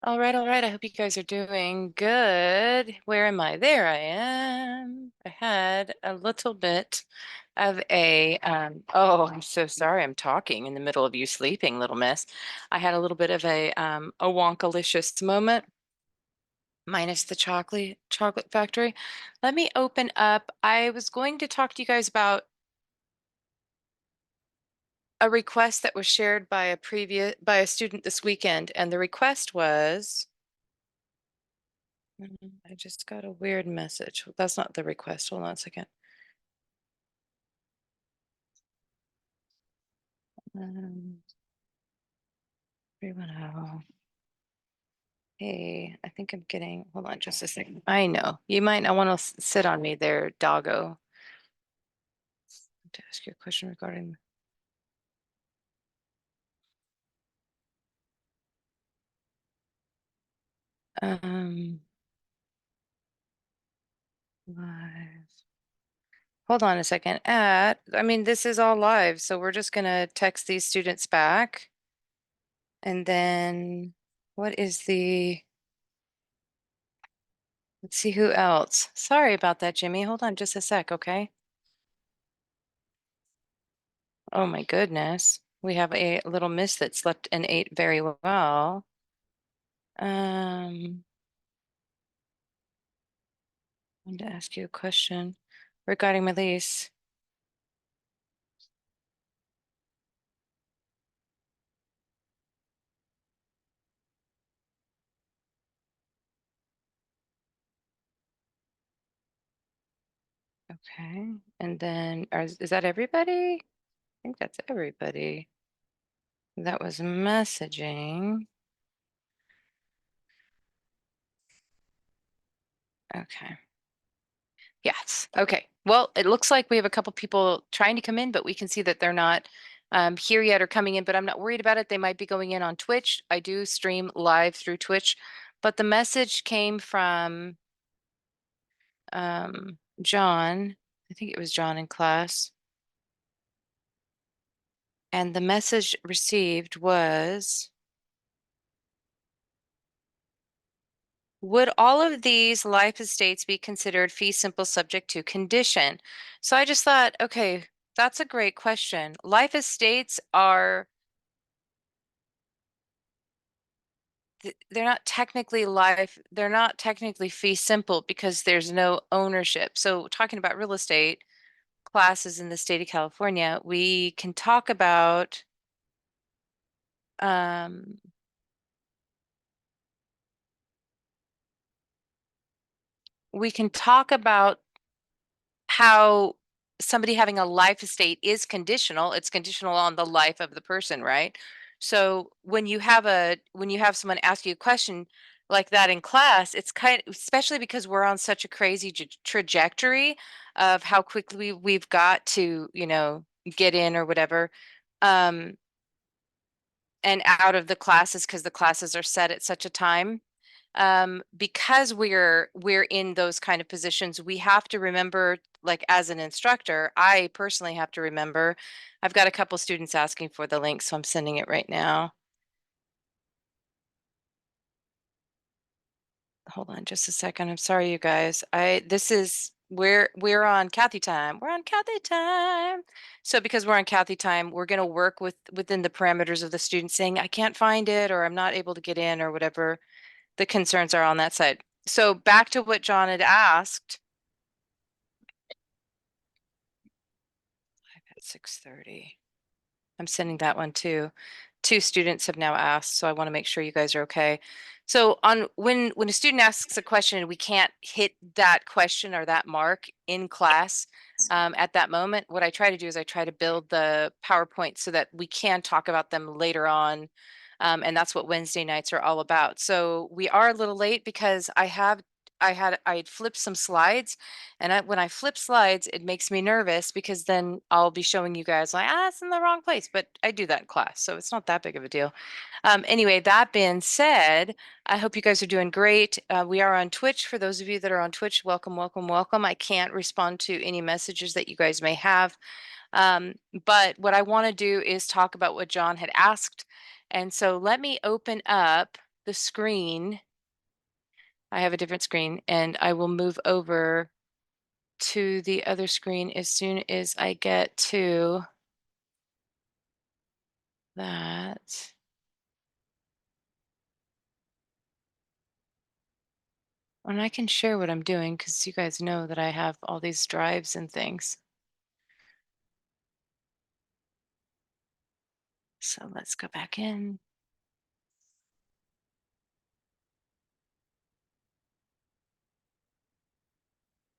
All right, all right. I hope you guys are doing good. Where am I? There I am. I had a little bit of oh, I'm so sorry. I'm talking in the middle of you sleeping, little miss. I had a little bit of a wonkalicious moment, minus the chocolate factory. Let me open up. I was going to talk to you guys about a request that was shared by a student this weekend, and the request was I just got a weird message. That's not the request. Hold on a second. Um, 310. Hey, I think I'm getting, hold on just a second. I know. You might not want to sit on me there, doggo. To ask you a question regarding. Um, live. Hold on a second. I mean, this is all live, so we're just gonna text these students back. And then what is let's see who else. Sorry about that, Jimmy. Hold on just a sec, okay? Oh my goodness. We have a little miss that slept and ate very well. I want to ask you a question regarding my lease. Okay. And then is that everybody? I think that's everybody. That was messaging. Okay. Yes. Okay. Well, it looks like we have a couple people trying to come in, but we can see that they're not here yet or coming in, but I'm not worried about it. They might be going in on Twitch. I do stream live through Twitch, but the message came from John. I think it was John in class. And the message received was, would all of these life estates be considered fee simple subject to condition? So I just thought, okay, that's a great question. Life estates are, they're not technically they're not technically fee simple because there's no ownership. So talking about real estate classes in the state of California, we can talk about um, how somebody having a life estate is conditional. It's conditional on the life of the person, right? So when you have someone ask you a question like that in class, it's kind of, especially because we're on such a crazy trajectory of how quickly we've got to, get in or whatever. Um, and out of the classes because the classes are set at such a time, because we're in those kind of positions, we have to remember, like as an instructor, I personally have to remember. I've got a couple students asking for the link, so I'm sending it right now. Hold on just a second. I'm sorry, you guys. We're on Kathy time. We're on Kathy time. So because we're on Kathy time, we're going to work within the parameters of the student saying, I can't find it, or I'm not able to get in, or whatever the concerns are on that side. So back to what John had asked. At 6:30. I'm sending that one too. Two students have now asked, so I want to make sure you guys are okay. So when a student asks a question and we can't hit that question or that mark in class at that moment, what I try to do is I try to build the PowerPoint so that we can talk about them later on. And that's what Wednesday nights are all about. So we are a little late because I'd flipped some slides, and when I flip slides, it makes me nervous because then I'll be showing you guys like, it's in the wrong place, but I do that in class, so it's not that big of a deal. Anyway, that being said, I hope you guys are doing great. We are on Twitch. For those of you that are on Twitch, welcome, welcome, welcome. I can't respond to any messages that you guys may have. But what I want to do is talk about what John had asked. And so let me open up the screen. I have a different screen, and I will move over to the other screen as soon as I get to that. And I can share what I'm doing because you guys know that I have all these drives and things. So let's go back in.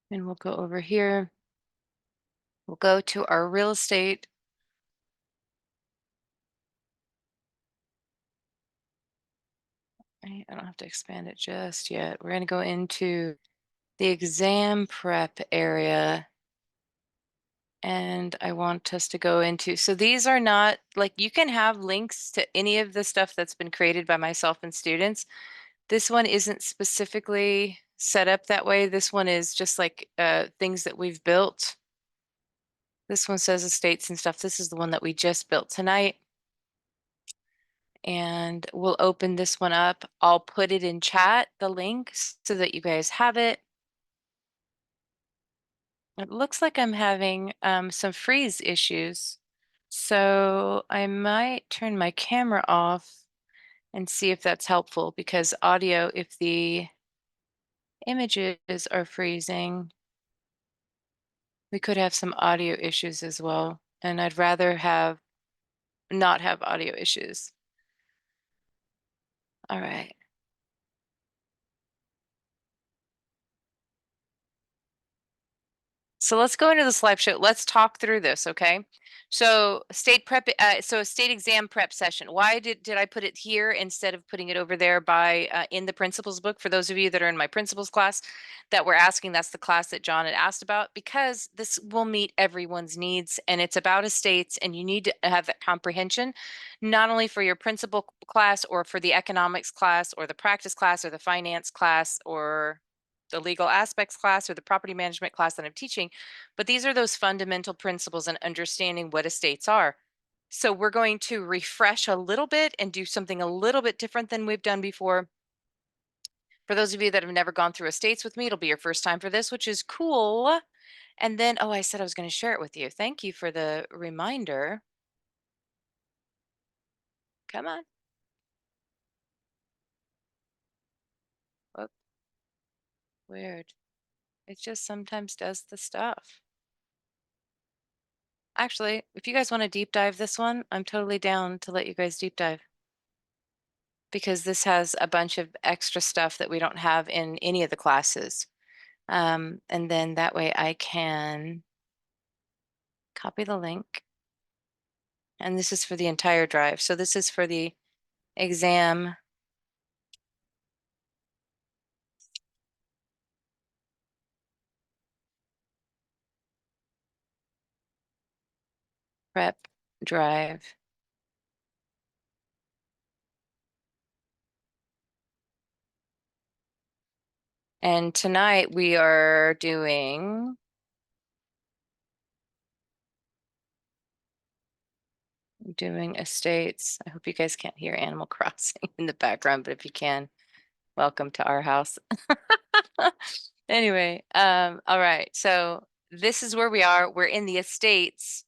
And we'll go over here. We'll go to our real estate. I don't have to expand it just yet. We're going to go into the exam prep area. And I want us to go into, so these are not like, you can have links to any of the stuff that's been created by myself and students. This one isn't specifically set up that way. This one is just like things that we've built. This one says estates and stuff. This is the one that we just built tonight. And we'll open this one up. I'll put it in chat, the link, so that you guys have it. It looks like I'm having some freeze issues. So I might turn my camera off and see if that's helpful, because audio, if the images are freezing, we could have some audio issues as well. And I'd rather not have audio issues. All right. So let's go into this live show. Let's talk through this, okay? So state prep, so state exam prep session. Why did I put it here instead of putting it over there by in the principles book? For those of you that are in my principles class that were asking, that's the class that John had asked about, because this will meet everyone's needs, and it's about estates, and you need to have that comprehension, not only for your principal class or for the economics class or the practice class or the finance class or the legal aspects class or the property management class that I'm teaching, but these are those fundamental principles and understanding what estates are. So we're going to refresh a little bit and do something a little bit different than we've done before. For those of you that have never gone through estates with me, it'll be your first time for this, which is cool. And then, oh, I said I was going to share it with you. Thank you for the reminder. Come on. Whoop. Weird. It just sometimes does the stuff. Actually, if you guys want to deep dive this one, I'm totally down to let you guys deep dive, because this has a bunch of extra stuff that we don't have in any of the classes. And then that way I can copy the link. And this is for the entire drive. So this is for the exam prep drive. And tonight we are doing estates. I hope you guys can't hear Animal Crossing in the background, but if you can, welcome to our house. Anyway, all right. So this is where we are. We're in the estates.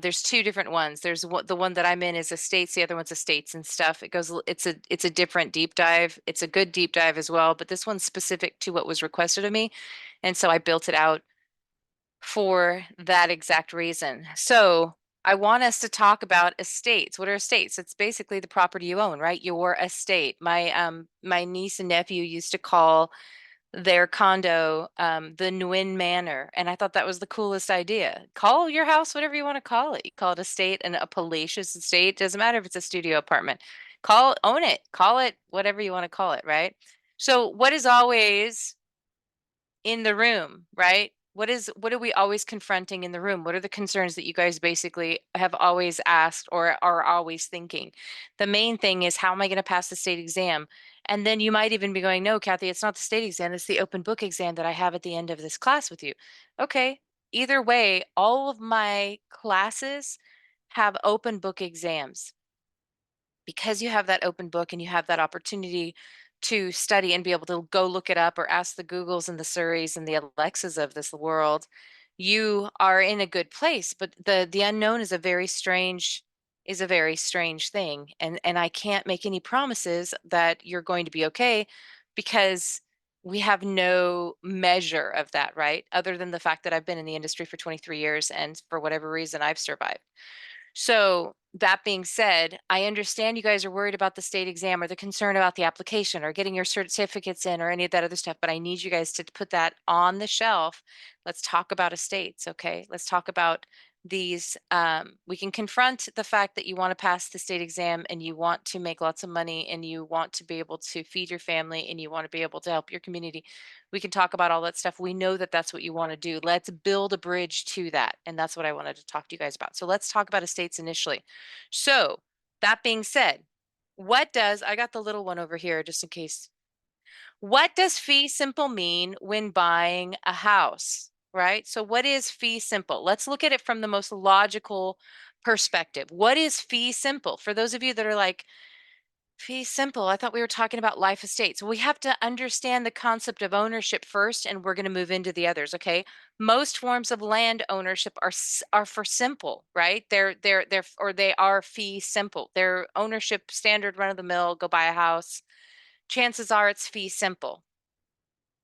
There's two different ones. There's the one that I'm in is estates. The other one's estates and stuff. It's a different deep dive. It's a good deep dive as well, but this one's specific to what was requested of me. And so I built it out for that exact reason. So I want us to talk about estates. What are estates? It's basically the property you own, right? Your estate. My niece and nephew used to call their condo the Nguyen Manor, and I thought that was the coolest idea. Call your house whatever you want to call it. You call it estate, and a palatial estate. Doesn't matter if it's a studio apartment. Own it. Call it whatever you want to call it, right? So what is always in the room, right? What are we always confronting in the room? What are the concerns that you guys basically have always asked or are always thinking? The main thing is, how am I going to pass the state exam? And then you might even be going, no, Kathy, it's not the state exam, it's the open book exam that I have at the end of this class with you. Okay, either way, all of my classes have open book exams. because you have that open book and you have that opportunity to study and be able to go look it up or ask the Googles and the Surreys and the Alexas of this world, you are in a good place. But the unknown is a very strange thing. And I can't make any promises that you're going to be okay because we have no measure of that, right? Other than the fact that I've been in the industry for 23 years and for whatever reason I've survived. So that being said, I understand you guys are worried about the state exam or the concern about the application or getting your certificates in or any of that other stuff, but I need you guys to put that on the shelf. Let's talk about estates, okay? Let's talk about these. We can confront the fact that you want to pass the state exam and you want to make lots of money and you want to be able to feed your family and you want to be able to help your community. We can talk about all that stuff. We know that that's what you want to do. Let's build a bridge to that. And that's what I wanted to talk to you guys about. So let's talk about estates initially. So that being said, I got the little one over here just in case. What does fee simple mean when buying a house, right? So what is fee simple? Let's look at it from the most logical perspective. What is fee simple? For those of you that are like, fee simple. I thought we were talking about life estates. We have to understand the concept of ownership first, and we're going to move into the others. Okay. Most forms of land ownership are for simple, right? They are fee simple. They're ownership standard, run of the mill. Go buy a house. Chances are it's fee simple.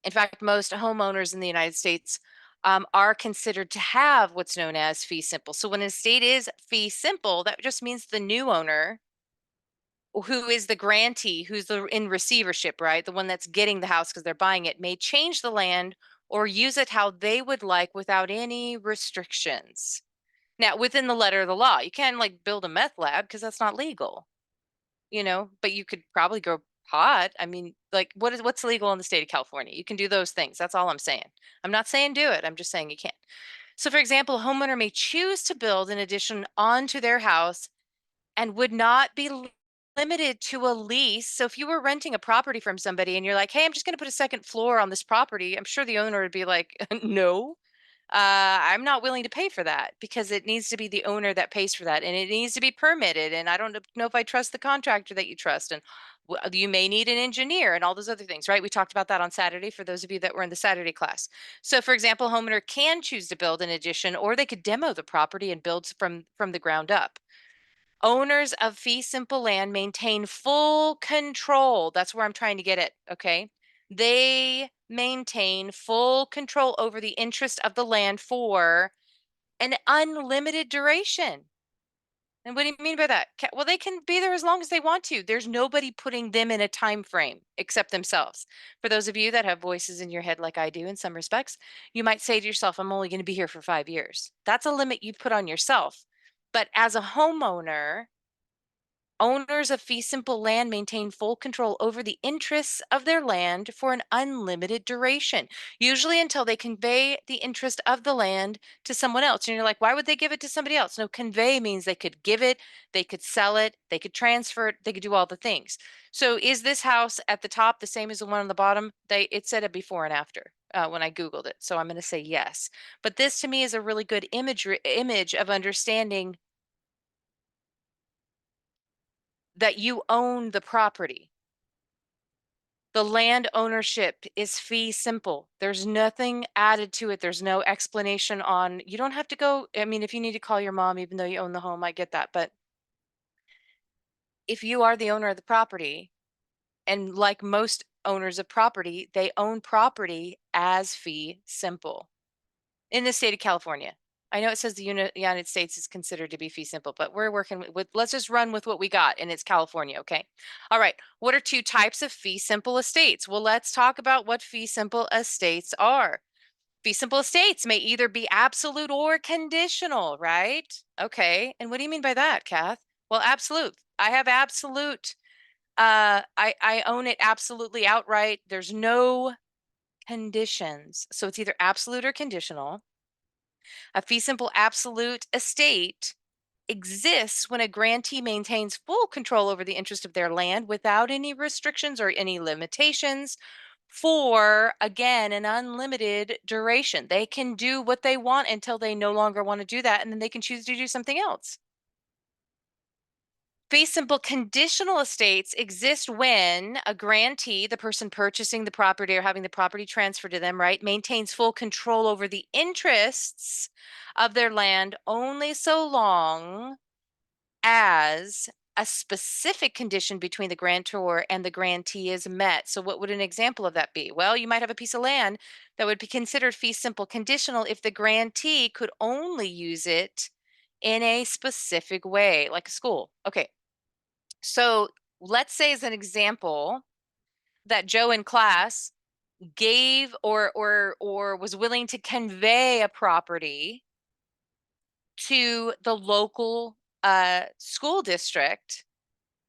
In fact, most homeowners in the United States are considered to have what's known as fee simple. So when an estate is fee simple, that just means the new owner who is the grantee, who's in receivership, right? The one that's getting the house because they're buying it, may change the land or use it how they would like without any restrictions. Now, within the letter of the law, you can't like build a meth lab because that's not legal, but you could probably grow pot. I mean, like what's legal in the state of California? You can do those things. That's all I'm saying. I'm not saying do it. I'm just saying you can't. So, for example, a homeowner may choose to build an addition onto their house and would not be limited to a lease. So if you were renting a property from somebody and you're like, hey, I'm just going to put a second floor on this property, I'm sure the owner would be like, no, I'm not willing to pay for that because it needs to be the owner that pays for that and it needs to be permitted. And I don't know if I trust the contractor that you trust. And you may need an engineer and all those other things, right? We talked about that on Saturday for those of you that were in the Saturday class. So, for example, homeowner can choose to build an addition or they could demo the property and build from the ground up. Owners of fee simple land maintain full control. That's where I'm trying to get it. Okay. They maintain full control over the interest of the land for an unlimited duration. And what do you mean by that? Well, they can be there as long as they want to. There's nobody putting them in a time frame except themselves. For those of you that have voices in your head like I do in some respects, you might say to yourself, I'm only going to be here for 5 years. That's a limit you put on yourself. But as a homeowner, owners of fee simple land maintain full control over the interests of their land for an unlimited duration, usually until they convey the interest of the land to someone else. And you're like, why would they give it to somebody else? No, convey means they could give it, they could sell it, they could transfer it, they could do all the things. So is this house at the top the same as the one on the bottom? It said a before and after. When I Googled it. So I'm going to say yes. But this to me is a really good image of understanding that you own the property. The land ownership is fee simple. There's nothing added to it. There's no explanation on, you don't have to go. I mean, if you need to call your mom, even though you own the home, I get that. But if you are the owner of the property, and like most owners of property, they own property as fee simple in the state of California. I know it says the United States is considered to be fee simple, but we're working with, let's just run with what we got, and it's California, okay? All right, what are two types of fee simple estates? Well, let's talk about what fee simple estates are. Fee simple estates may either be absolute or conditional, right? Okay, and what do you mean by that, Kath? Well, absolute. I have absolute. I own it absolutely outright. There's no conditions. So it's either absolute or conditional. A fee simple absolute estate exists when a grantee maintains full control over the interest of their land without any restrictions or any limitations for, again, an unlimited duration. They can do what they want until they no longer want to do that, and then they can choose to do something else. Fee simple conditional estates exist when a grantee, the person purchasing the property or having the property transferred to them, right, maintains full control over the interests of their land only so long as a specific condition between the grantor and the grantee is met. So what would an example of that be? Well, you might have a piece of land that would be considered fee simple conditional if the grantee could only use it in a specific way, like a school. Okay. So let's say as an example that Joe in class gave or was willing to convey a property to the local school district,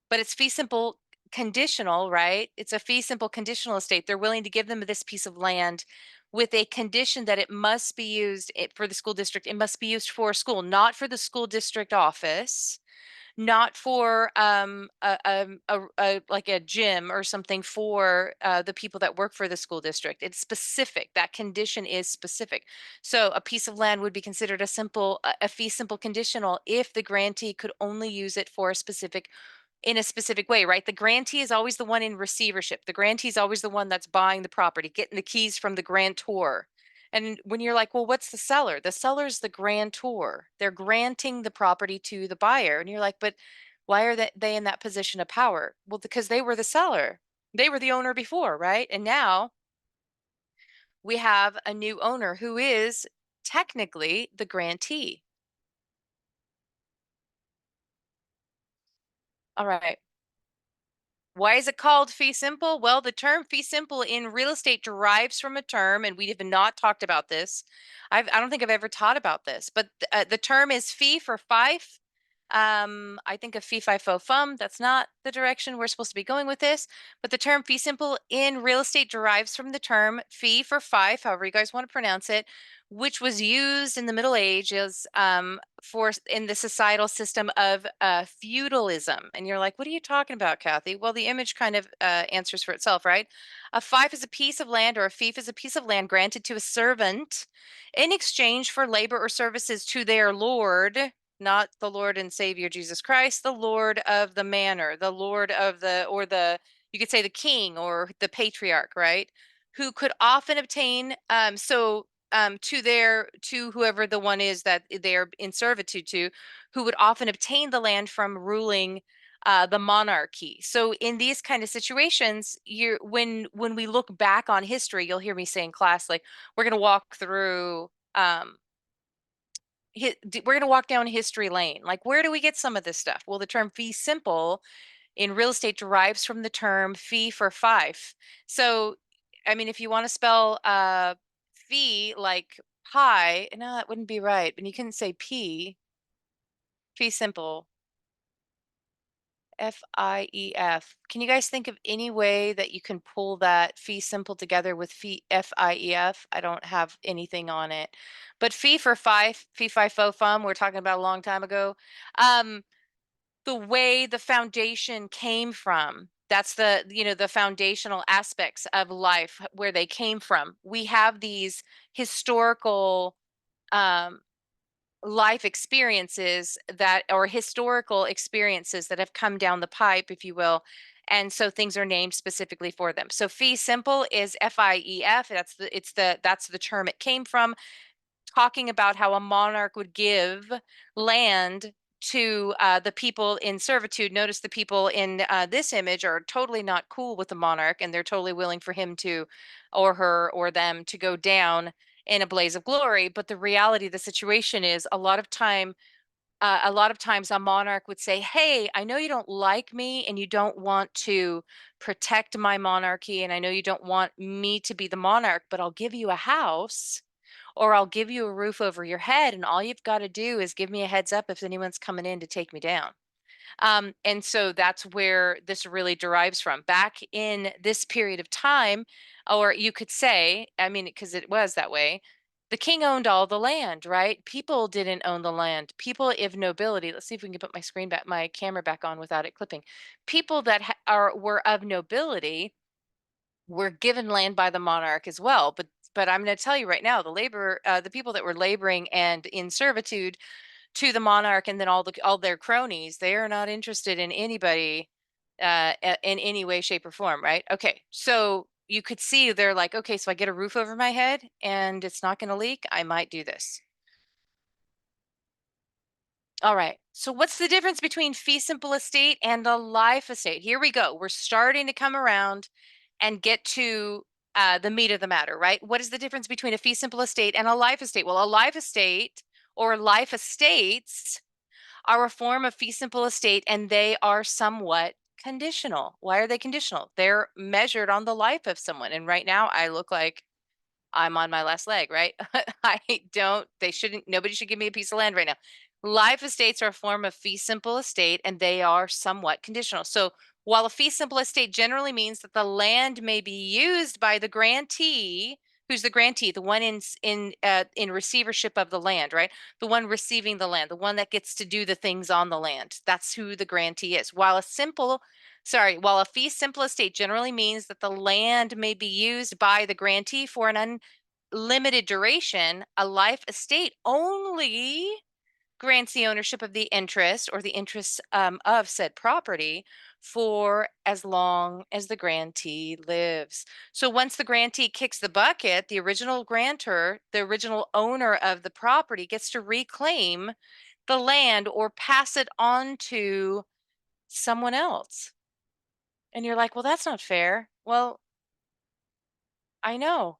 but it's fee simple conditional, right? It's a fee simple conditional estate. They're willing to give them this piece of land with a condition that it must be used for the school district. It must be used for a school, not for the school district office, not for like a gym or something for the people that work for the school district. It's specific. That condition is specific. So a piece of land would be considered a fee simple conditional if the grantee could only use it for a specific in a specific way, right? The grantee is always the one in receivership. The grantee is always the one that's buying the property, getting the keys from the grantor. And when you're like, well, what's the seller? The seller's the grantor. They're granting the property to the buyer. And you're like, but why are they in that position of power? Well, because they were the seller. They were the owner before, right? And now we have a new owner who is technically the grantee. All right. Why is it called fee simple? Well, the term fee simple in real estate derives from a term, and we have not talked about this. I don't think I've ever taught about this, but the term is fee for fife. I think of fee fi fo fum. That's not the direction we're supposed to be going with this, but the term fee simple in real estate derives from the term fee for fife, however you guys want to pronounce it, which was used in the Middle Ages for in the societal system of feudalism. And you're like, what are you talking about, Kathy? Well, the image kind of answers for itself, right? A fief is a piece of land, or a fief is a piece of land granted to a servant in exchange for labor or services to their lord, not the Lord and Savior Jesus Christ, the Lord of the manor, the Lord of you could say the king or the patriarch, right? Who could often obtain, to whoever the one is that they are in servitude to, who would often obtain the land from ruling the monarchy. So in these kind of situations, when we look back on history, you'll hear me say in class, like we're going to walk through we're going to walk down history lane. Like, where do we get some of this stuff? Well, the term fee simple in real estate derives from the term fee for fife. So, I mean, if you want to spell fee like pie, no, that wouldn't be right. And you couldn't say p, fee simple, F-I-E-F. Can you guys think of any way that you can pull that fee simple together with fee F-I-E-F? I don't have anything on it. But fee for fife, fee fi fo fum, we're talking about a long time ago. The way the foundation came from, that's the foundational aspects of life where they came from. We have these historical um, life experiences or historical experiences that have come down the pipe, if you will. And so things are named specifically for them. So fee simple is F-I-E-F. That's the term it came from, talking about how a monarch would give land to the people in servitude. Notice the people in this image are totally not cool with the monarch, and they're totally willing for him to, or her, or them to go down in a blaze of glory. But the reality of the situation is a lot of times a monarch would say, hey, I know you don't like me and you don't want to protect my monarchy, and I know you don't want me to be the monarch, but I'll give you a house or I'll give you a roof over your head, and all you've got to do is give me a heads up if anyone's coming in to take me down. And so that's where this really derives from. Back in this period of time, or you could say, I mean, because it was that way, the king owned all the land, right? People didn't own the land. People of nobility, let's see if we can put my camera back on without it clipping. People that were of nobility were given land by the monarch as well. But I'm going to tell you right now, the people that were laboring and in servitude to the monarch and then all their cronies. They are not interested in anybody in any way, shape, or form, right? Okay, so you could see they're like, okay, so I get a roof over my head and it's not going to leak. I might do this. All right. So what's the difference between fee simple estate and a life estate? Here we go. We're starting to come around and get to the meat of the matter, right? What is the difference between a fee simple estate and a life estate? Well, a life estate or life estates are a form of fee simple estate, and they are somewhat conditional. Why are they conditional? They're measured on the life of someone. And right now I look like I'm on my last leg, right? Nobody should give me a piece of land right now. Life estates are a form of fee simple estate, and they are somewhat conditional. So while a fee simple estate generally means that the land may be used by the grantee, who's the grantee? The one in receivership of the land, right? The one receiving the land, the one that gets to do the things on the land. That's who the grantee is. While a fee simple estate generally means that the land may be used by the grantee for an unlimited duration, a life estate only grants the ownership of the interest or the interests of said property for as long as the grantee lives. So once the grantee kicks the bucket, the original grantor, the original owner of the property, gets to reclaim the land or pass it on to someone else. And you're like, well, that's not fair. Well, I know.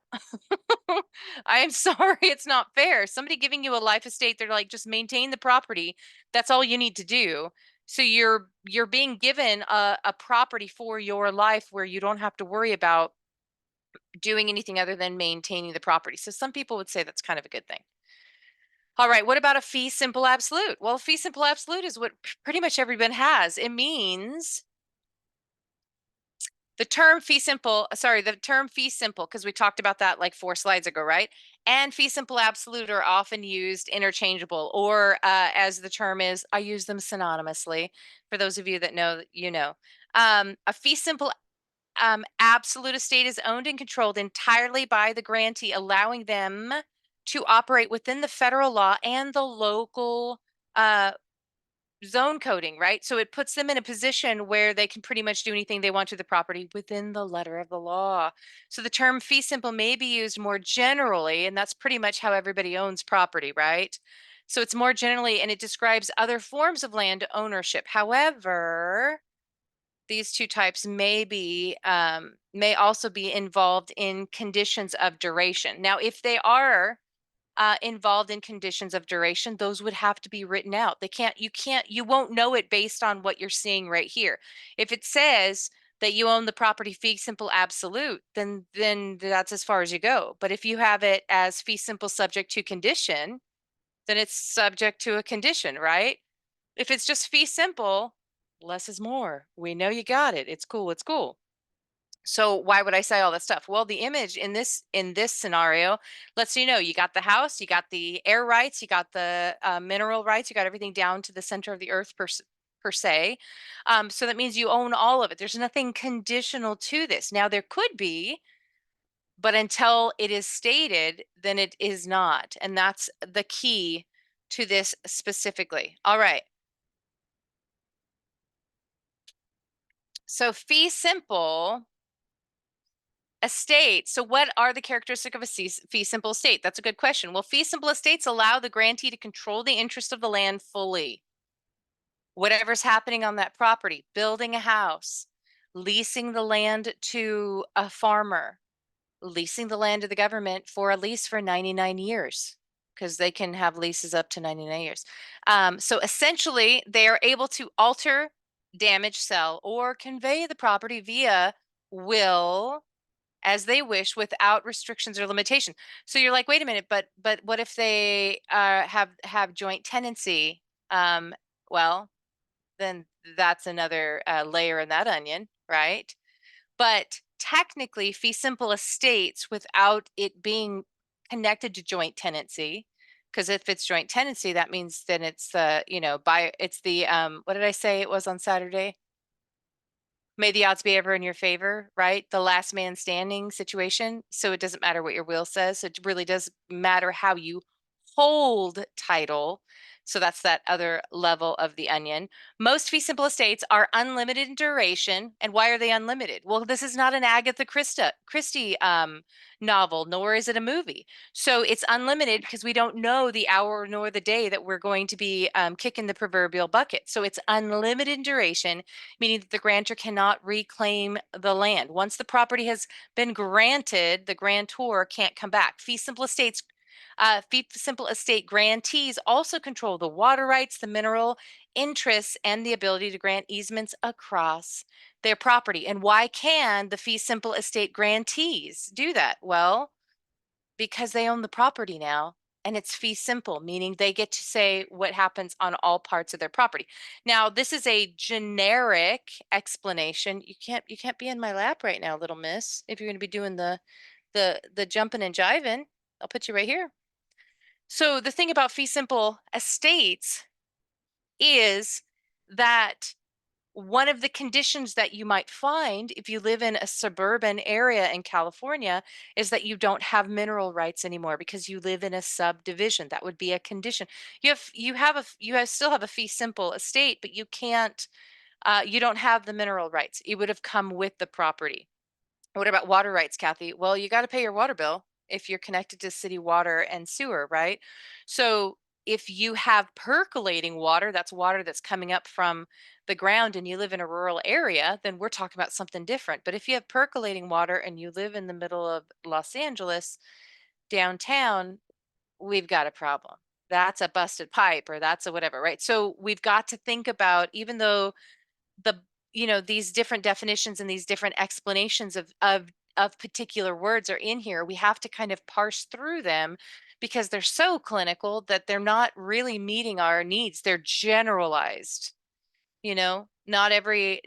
I am sorry, it's not fair. Somebody giving you a life estate, they're like, just maintain the property. That's all you need to do. So you're being given a property for your life where you don't have to worry about doing anything other than maintaining the property. So some people would say that's kind of a good thing. All right, what about a fee simple absolute? Well, a fee simple absolute is what pretty much everyone has. It means the term fee simple, because we talked about that like 4 slides ago, right? And fee simple absolute are often used interchangeable, or as the term is, I use them synonymously. For those of you that know, you know. A fee simple absolute estate is owned and controlled entirely by the grantee, allowing them to operate within the federal law and the local uh, zone coding, right? So it puts them in a position where they can pretty much do anything they want to the property within the letter of the law. So the term fee simple may be used more generally, and that's pretty much how everybody owns property, right? So it's more generally, and it describes other forms of land ownership. However, these two types may also be involved in conditions of duration. Now, if they are involved in conditions of duration, those would have to be written out. You won't know it based on what you're seeing right here. If it says that you own the property fee simple absolute, then that's as far as you go. But if you have it as fee simple subject to condition, then it's subject to a condition, right? If it's just fee simple, less is more. We know you got it. It's cool. It's cool. So why would I say all that stuff? Well, the image in this scenario lets you know you got the house, you got the air rights, you got the mineral rights, you got everything down to the center of the earth per se. So that means you own all of it. There's nothing conditional to this. Now there could be, but until it is stated, then it is not. And that's the key to this specifically. All right. So fee simple estate. So what are the characteristics of a fee simple estate? That's a good question. Well, fee simple estates allow the grantee to control the interest of the land fully. Whatever's happening on that property, building a house, leasing the land to a farmer, leasing the land to the government for a lease for 99 years, because they can have leases up to 99 years. So essentially, they are able to alter, damage, sell, or convey the property via will as they wish without restrictions or limitation. So you're like, wait a minute, but what if they have joint tenancy? Well, then that's another layer in that onion, right? But technically, fee simple estates without it being connected to joint tenancy, because if it's joint tenancy, that means then it's the what did I say it was on Saturday? May the odds be ever in your favor, right? The last man standing situation. So it doesn't matter what your will says. It really does matter how you hold title. So that's that other level of the onion. Most fee simple estates are unlimited in duration. And why are they unlimited? Well, this is not an Agatha Christie novel, nor is it a movie. So it's unlimited because we don't know the hour nor the day that we're going to be kicking the proverbial bucket. So it's unlimited in duration, meaning that the grantor cannot reclaim the land. Once the property has been granted, the grantor can't come back. Fee simple estate grantees also control the water rights, the mineral interests, and the ability to grant easements across their property. And why can the fee simple estate grantees do that? Well, because they own the property now, and it's fee simple, meaning they get to say what happens on all parts of their property. Now, this is a generic explanation. You can't be in my lap right now, little miss, if you're going to be doing the jumping and jiving. I'll put you right here. So the thing about fee simple estates is that one of the conditions that you might find if you live in a suburban area in California is that you don't have mineral rights anymore because you live in a subdivision. That would be a condition. Still have a fee simple estate, but you don't have the mineral rights. It would have come with the property. What about water rights, Kathy? Well, you got to pay your water bill if you're connected to city water and sewer, right? So if you have percolating water, that's water that's coming up from the ground and you live in a rural area, then we're talking about something different. But if you have percolating water and you live in the middle of Los Angeles, downtown, we've got a problem. That's a busted pipe or that's a whatever, right? So we've got to think about, even though the these different definitions and these different explanations of particular words are in here, we have to kind of parse through them because they're so clinical that they're not really meeting our needs. They're generalized. Not every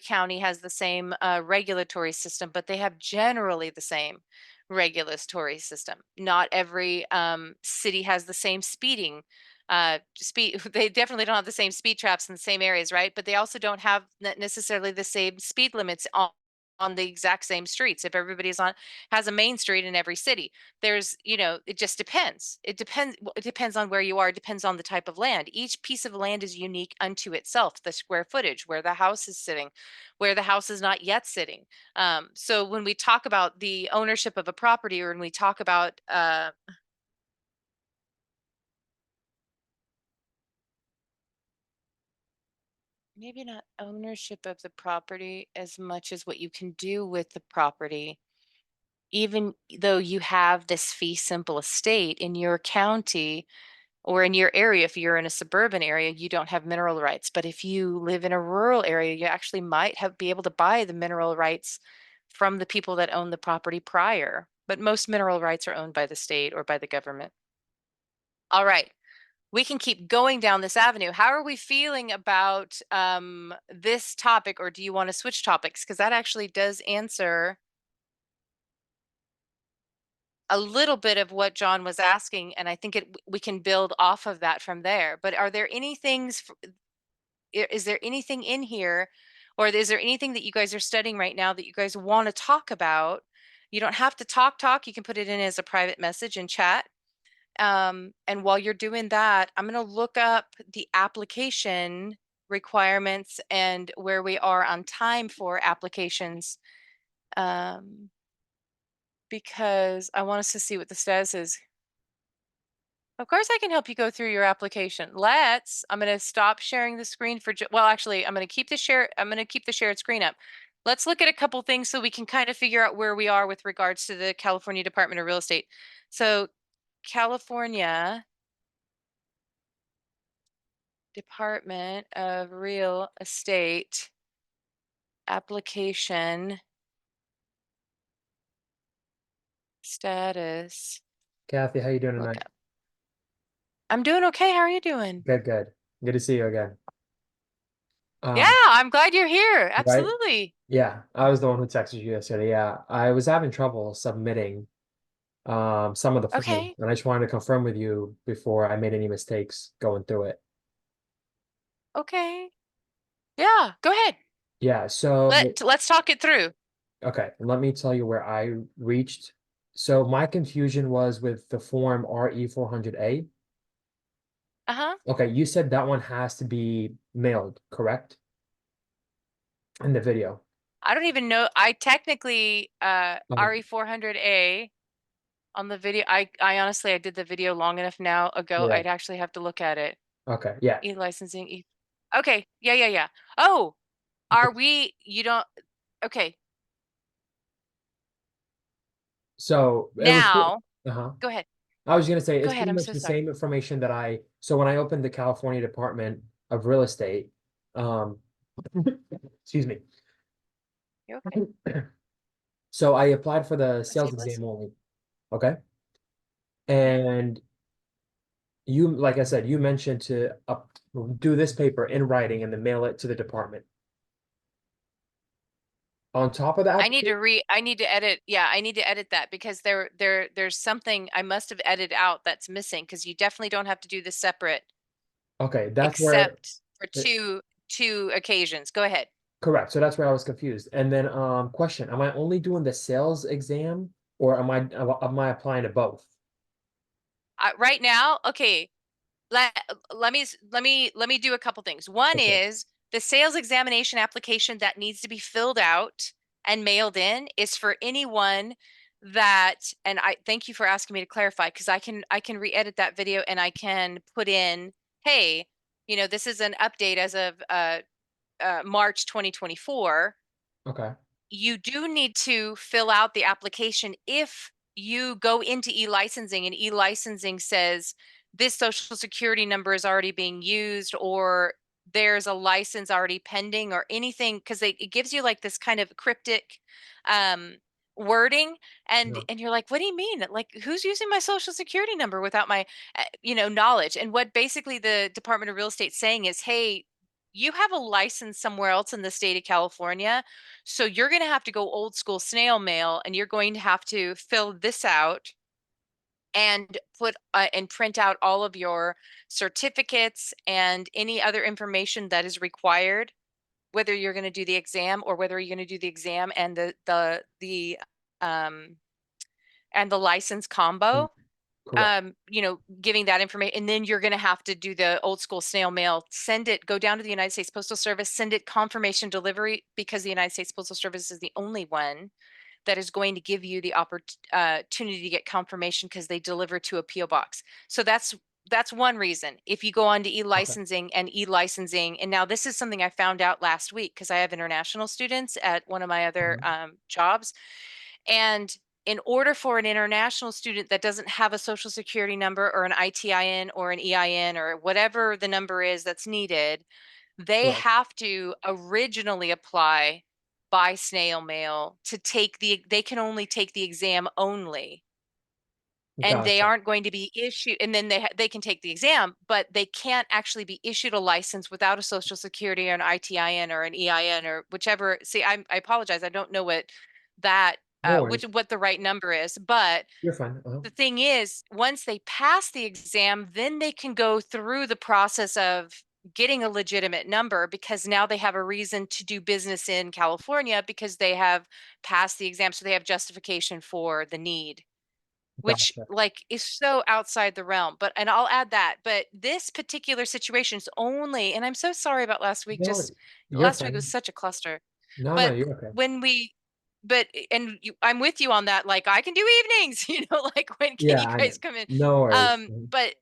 county has the same regulatory system, but they have generally the same regulatory system. Not every city has the same speed. They definitely don't have the same speed traps in the same areas, right? But they also don't have necessarily the same speed limits on the exact same streets. If everybody's has a main street in every city, it just depends. It depends on where you are. It depends on the type of land. Each piece of land is unique unto itself. The square footage, where the house is sitting, where the house is not yet sitting. So when we talk about the ownership of a property, or when we talk about maybe not ownership of the property as much as what you can do with the property. Even though you have this fee simple estate in your county or in your area, if you're in a suburban area, you don't have mineral rights. But if you live in a rural area, you actually might be able to buy the mineral rights from the people that own the property prior. But most mineral rights are owned by the state or by the government. All right. We can keep going down this avenue. How are we feeling about this topic, or do you want to switch topics? Because that actually does answer a little bit of what John was asking, and I think we can build off of that from there. But are there any things, is there anything in here, or is there anything that you guys are studying right now that you guys want to talk about? You don't have to talk. You can put it in as a private message in chat. And while you're doing that, I'm going to look up the application requirements and where we are on time for applications, because I want us to see what the status is. Of course, I can help you go through your application. I'm going to stop sharing the screen well, actually, I'm going to keep the shared screen up. Let's look at a couple things so we can kind of figure out where we are with regards to the California Department of Real Estate. So California Department of Real Estate application status. Kathy, how you doing Look tonight? up. I'm doing okay. How are you doing? Good, good. Good to see you again. Yeah, Um, I'm glad you're here. right? Absolutely. Yeah, I was the one who texted you yesterday. Yeah, I was having trouble submitting some of the form, Okay. and I just wanted to confirm with you before I made any mistakes going through it. Okay. Yeah, go ahead. Yeah, so Let's talk it through. okay, let me tell you where I reached. So my confusion was with the form RE400A. Uh-huh. Okay, you said that one has to be mailed, correct? In the video. I don't even know. I technically Oh, RE400A on the video. I honestly I did the video long enough now ago. yeah. I'd actually have to look at it. Okay, yeah. E-licensing. Okay. Yeah, yeah, yeah. Oh, are we you don't okay. So it was, Now, uh-huh. go ahead. I was gonna say Go it's ahead. pretty I'm much so the sorry. same information that so when I opened the California Department of Real Estate, um, excuse me. You're okay. So I applied for the Let's see, sales bless exam you. only. Okay. Mhm. And you, like I said, you mentioned to do this paper in writing and then mail it to the department. On top of the application, I need to edit. Yeah, I need to edit that because there's something I must have edited out that's missing because you definitely don't have to do this separate okay, that's where, except for uh, two occasions. Go ahead. correct. So that's where I was confused. And then, question, am I only doing the sales exam or am I applying to both? Right now, okay, let let me do a couple things. One Okay. is the sales examination application that needs to be filled out and mailed in is for anyone that, and I thank you for asking me to clarify because I can re-edit that video and I can put in, hey, this is an update as of March 2024. Okay. You do need to fill out the application if you go into e-licensing and e-licensing says this social security number is already being used or there's a license already pending or anything because it gives you like this kind of cryptic um wording and No. you're like, what do you mean, like who's using my social security number without my knowledge? And what basically the Department of Real Estate saying is, hey, you have a license somewhere else in the state of California, so you're going to have to go old school snail mail and you're going to have to fill this out and put and print out all of your certificates and any other information that is required, whether you're going to do the exam or whether you're going to do the exam and um the license combo, Correct. giving that information. And then you're going to have to do the old school snail mail, send it, go down to the United States Postal Service, send it confirmation delivery because the United States Postal Service is the only one that is going to give you the opportunity to get confirmation because they deliver to a PO box. So that's one reason. If you go on to Okay. e-licensing, and now this is something I found out last week because I have international students at one of my other Mhm. jobs, and in order for an international student that doesn't have a social security number or an ITIN or an EIN or whatever the number is that's needed, they Correct. have to originally apply by snail mail to they can only take the exam only. And they Gotcha. aren't going to be issued, and then they can take the exam, but they can't actually be issued a license without a social security or an ITIN or an EIN or whichever. See, I apologize. I don't know that No which worries. what the right number is, but You're fine. the thing is, once they pass the exam, then they can go through the process of getting a legitimate number because now they have a reason to do business in California because they have passed the exam. So they have justification for the need, which Gotcha. like is so outside the realm. But, and I'll add that, but this particular situation is only, and I'm so sorry about last week, No, just you're last week was fine. such a cluster. No, no, But you're okay. when we but I'm with you on that. Like I can do evenings, like when can Yeah, you I know. guys come in? No worries. Mhm. But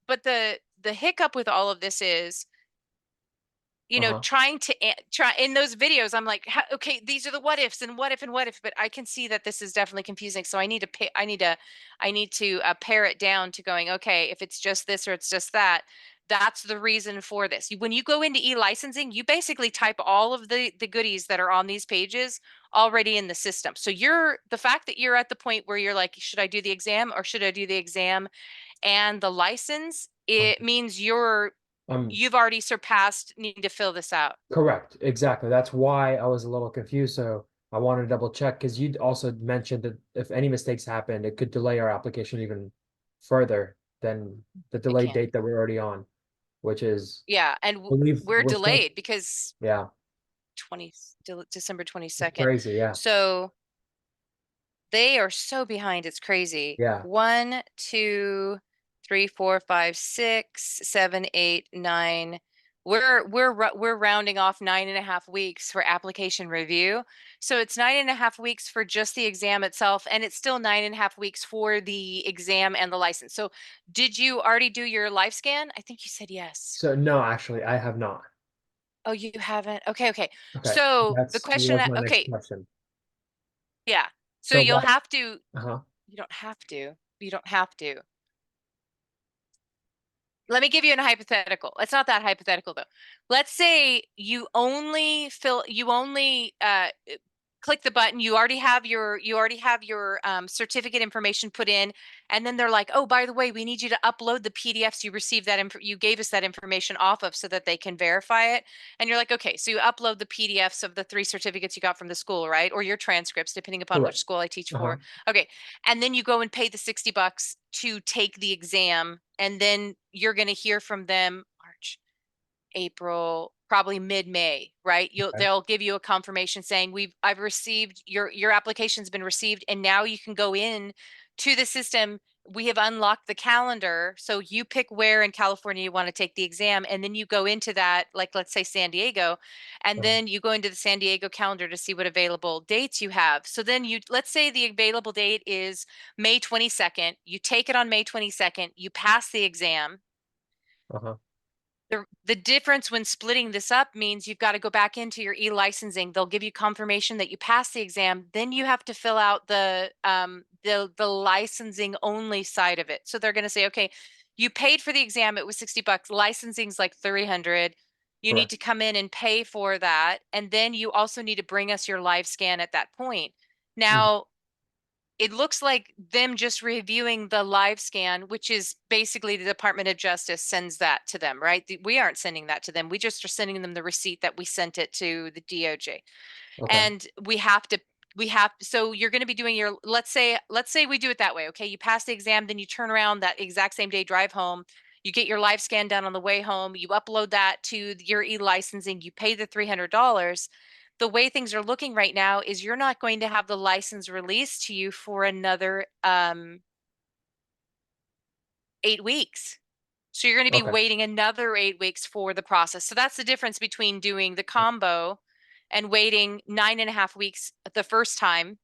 but the hiccup with all of this is, Uh-huh. trying to try in those videos, I'm like, okay, these are the what ifs and what if and what if, but I can see that this is definitely confusing. So I need to pay, I need to pare it down to going, okay, if it's just this or it's just that, that's the reason for this. When you go into e-licensing, you basically type all of the goodies that are on these pages already in the system. So the fact that you're at the point where you're like, should I do the exam or should I do the exam and the license, it means I'm you've already surpassed needing to fill this out. correct. Exactly. That's why I was a little confused. So I wanted to double check because you'd also mentioned that if any mistakes happened, it could delay our application even further than the It delayed can. date that we're already on, which is, Yeah, and I believe we're we're still, delayed because yeah, 20 December it's 22nd. crazy. Yeah. So they are so behind, it's crazy. Yeah. 1, 2, 3, 4, 5, 6, 7, 8, 9. We're rounding off 9.5 weeks for application review. So it's 9.5 weeks for just the exam itself, and it's still 9.5 weeks for the exam and the license. So did you already do your live scan? I think you said yes. So no, actually, I have not. Oh, you haven't? Okay, okay. Okay, So the that's question, was my next okay, question. yeah. So So you'll what? have to, Uh-huh. you don't have to, you don't have to. Let me give you a hypothetical. It's not that hypothetical though. Let's say you only click the button. You already have your certificate information put in, and then they're like, oh, by the way, we need you to upload the PDFs you received you gave us that information off of so that they can verify it. And you're like, okay, so you upload the PDFs of the 3 certificates you got from the school, right? Or your transcripts, depending upon which Correct. school I teach Uh-huh. for. Okay. And then you go and pay the $60 to take the exam, and then you're going to hear from them March, April, probably mid-May, right? Okay. They'll give you a confirmation saying I've received your application's been received, and now you can go in to the system. We have unlocked the calendar, so you pick where in California you want to take the exam, and then you go into that, like let's say San Diego, and Uh-huh. then you go into the San Diego calendar to see what available dates you have. So then let's say the available date is May 22nd. You take it on May 22nd, you pass the exam. Uh-huh. The difference when splitting this up means you've got to go back into your e-licensing. They'll give you confirmation that you passed the exam. Then you have to fill out the licensing only side of it. So they're going to say, okay, you paid for the exam. It was $60. Licensing's like 300. You need Correct. to come in and pay for that. And then you also need to bring us your live scan at that point. Mhm. Now, it looks like them just reviewing the live scan, which is basically the Department of Justice sends that to them, right? We aren't sending that to them. We just are sending them the receipt that we sent it to the DOJ. Okay. And so you're going to be doing your, let's say we do it that way. Okay. You pass the exam, then you turn around that exact same day, drive home. You get your live scan done on the way home. You upload that to your e-licensing. You pay the $300. The way things are looking right now is you're not going to have the license released to you for another 8 weeks. So you're going to be Okay. waiting another 8 weeks for the process. So that's the difference between doing the combo and waiting 9.5 weeks the first time,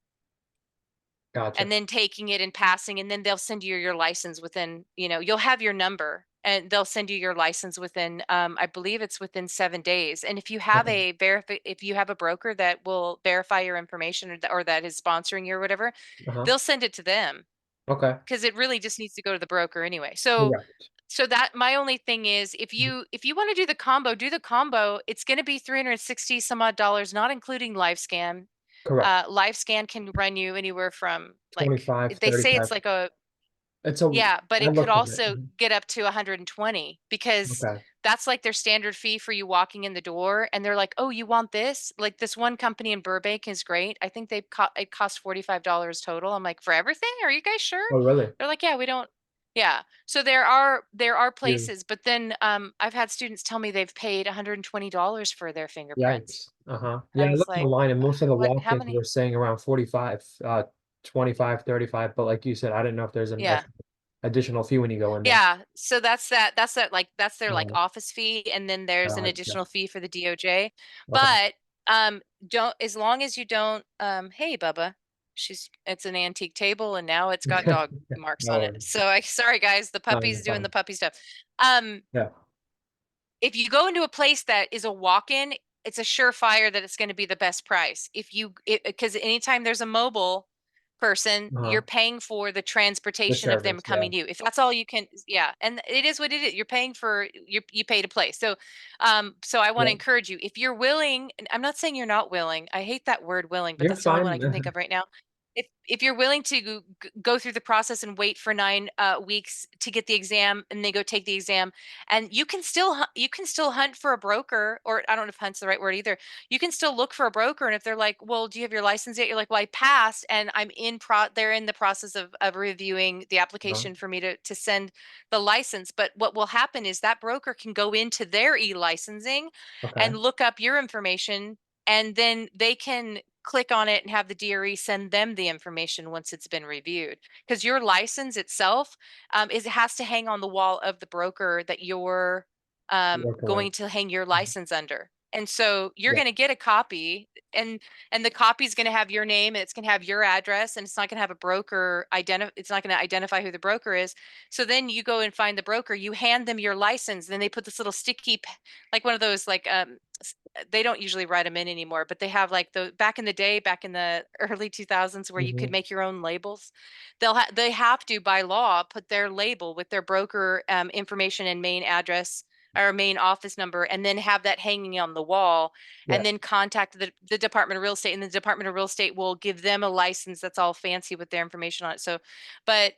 Gotcha. and then taking it and passing, and then they'll send you your license within, you'll have your number, and they'll send you your license within, I believe it's within 7 days. And if you have Okay. if you have a broker that will verify your information, or that is sponsoring you or whatever, Uh-huh. they'll send it to them, Okay. because it really just needs to go to the broker anyway. So Correct. that my only thing is, if Mhm. you want to do the combo, do the combo. It's going to be 360 some odd dollars, not including LiveScan. Correct. LiveScan can run you anywhere from, like, 25, they say it's 35. like a, It's a, yeah, but I it could looked at it. also get up to 120, because Okay. that's like their standard fee for you walking in the door. And they're like, oh, you want this? Like, this one company in Burbank is great. I think it costs $45 total. I'm like, for everything? Are you guys sure? Oh, really? They're like, yeah, we don't. Yeah. So there are You, places, but then I've had students tell me they've paid $120 for their fingerprints. yikes. Uh-huh. And Yeah, I I was looked like, online and most of the how walk-ins many? were saying around 45, 25, 35, but like you said, I didn't know if there's an Yeah. additional fee when you go in there. Yeah, so that's their like Um, office fee, and then there's an gotcha. additional fee for the DOJ. Okay. But don't as long as you don't hey Bubba, it's an antique table, and now it's got dog marks No on it. worries. So sorry guys, the No, you're puppy's doing fine. the puppy stuff. Um Yeah. if you go into a place that is a walk-in, it's a surefire that it's going to be the best price. Because anytime there's a mobile person, you're Uh-huh. paying for the The transportation of them service. Yeah. coming to you. If that's all you can, yeah. And it is what it is. You're paying for, you pay to play. So I want to Yeah. encourage you, if you're willing, and I'm not saying you're not willing. I hate that word willing, but You're that's the only one I fine. can think of right now. If you're willing to go through the process and wait for 9 weeks to get the exam, and they go take the exam, and you can still hunt for a broker, or I don't know if hunt's the right word either. You can still look for a broker, and if they're like, well, do you have your license yet? You're like, well, I passed, and they're in the process of reviewing the Uh-huh. application for me to send the license. But what will happen is that broker can go into their e-licensing Okay. and look up your information and then they can click on it and have the DRE send them the information once it's been reviewed. Because your license itself it has to hang on the wall of the broker that you're Working with. going to hang your license under. And so you're Yeah. going to get a copy, and the copy is going to have your name, and it's going to have your address, and it's not going to have a broker it's not going to identify who the broker is. So then you go and find the broker, you hand them your license, then they put this little sticky like one of those like they don't usually write them in anymore, but they have like the back in the day, back in the early 2000s, where you could make your own labels. They have to by law put their label with their broker information and main address or main office number, and then have that hanging on the wall, Yeah. and then contact the Department of Real Estate, and the Department of Real Estate will give them a license that's all fancy with their information on it. So, but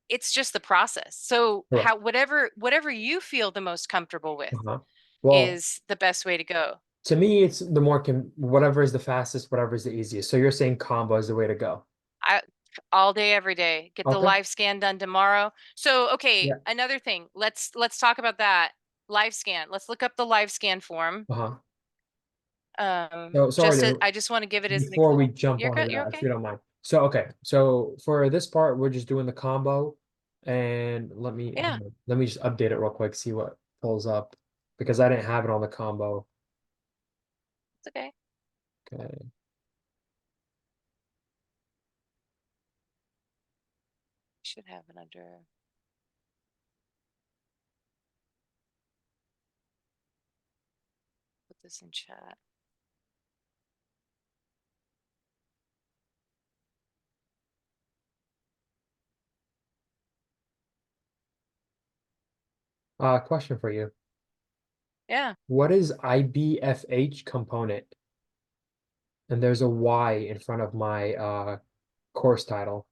it's just the process. So Correct. whatever you feel the most comfortable with Uh-huh. Well, is the best way to go. to me, it's the more whatever is the fastest, whatever is the easiest. So you're saying combo is the way to go. I all day, every day. Get the Okay. live scan done tomorrow. So, okay, Yeah. another thing. Let's talk about that. Live scan. Let's look up the live scan form. Uh-huh. So sorry I just want to give it as an before we example. jump You're onto good. You're that, if okay. you don't mind. So okay, so for this part, we're just doing the combo, and Yeah, let me just update it real quick, see what pulls up, because I didn't have it on the combo. it's okay. Okay. Should have it under. Put this in chat. Question for you. Yeah. What is IBFH component? And there's a Y in front of my course title.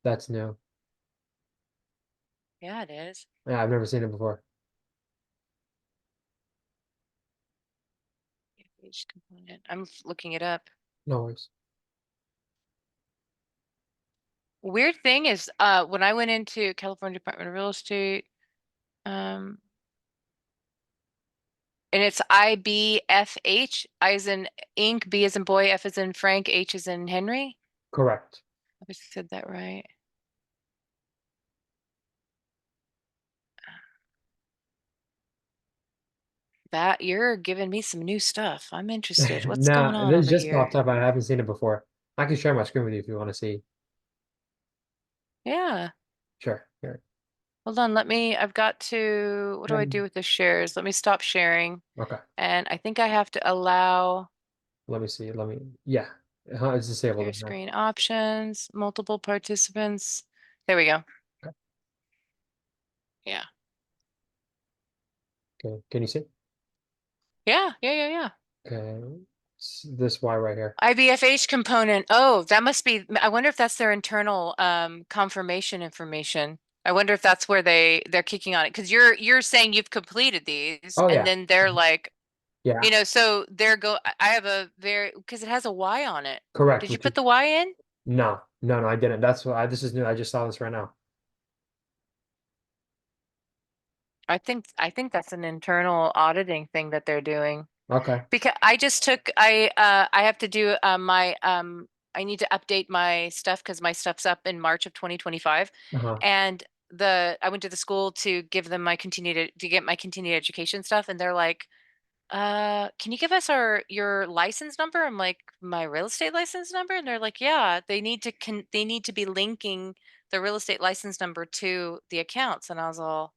That's new. Yeah, it is. Yeah, I've never seen it before. Page component. I'm looking it up. No worries. Weird thing is, when I went into California Department of Real Estate, um, and it's IBFH, I as in ink, B as in boy, F as in Frank, H as in Henry. Correct. I said that right. That you're giving me some new stuff. I'm interested. What's going Nah, on this over just popped here? up. I haven't seen it before. I can share my screen with you if you want to see. Yeah. Sure. Here. Hold on. I've got to, what do I do with the shares? Let me stop sharing. Okay. And I think I have to allow Let me see. Yeah. It's share disabled now. screen options, multiple participants. There we go. Okay. Yeah. Okay. Can you see? Yeah. Okay. This Y right here. IBFH component. Oh, that must be, I wonder if that's their internal confirmation information. I wonder if that's where they're kicking on it, because you're saying you've completed these, Oh and yeah. then they're like, Yeah. so I have a very, because it has a Y on it. Correct. Did you Which put is the Y in? no, I didn't. That's why this is new. I just saw this right now. I think that's an internal auditing thing that they're doing. Okay. Because I have to do my I need to update my stuff because my stuff's up in March of 2025. Uh-huh. And I went to the school to give them to get my continued education stuff, and they're like, can you give us your license number? I'm like, my real estate license number? And they're like, yeah, they need to be linking the real estate license number to the accounts. And I was all,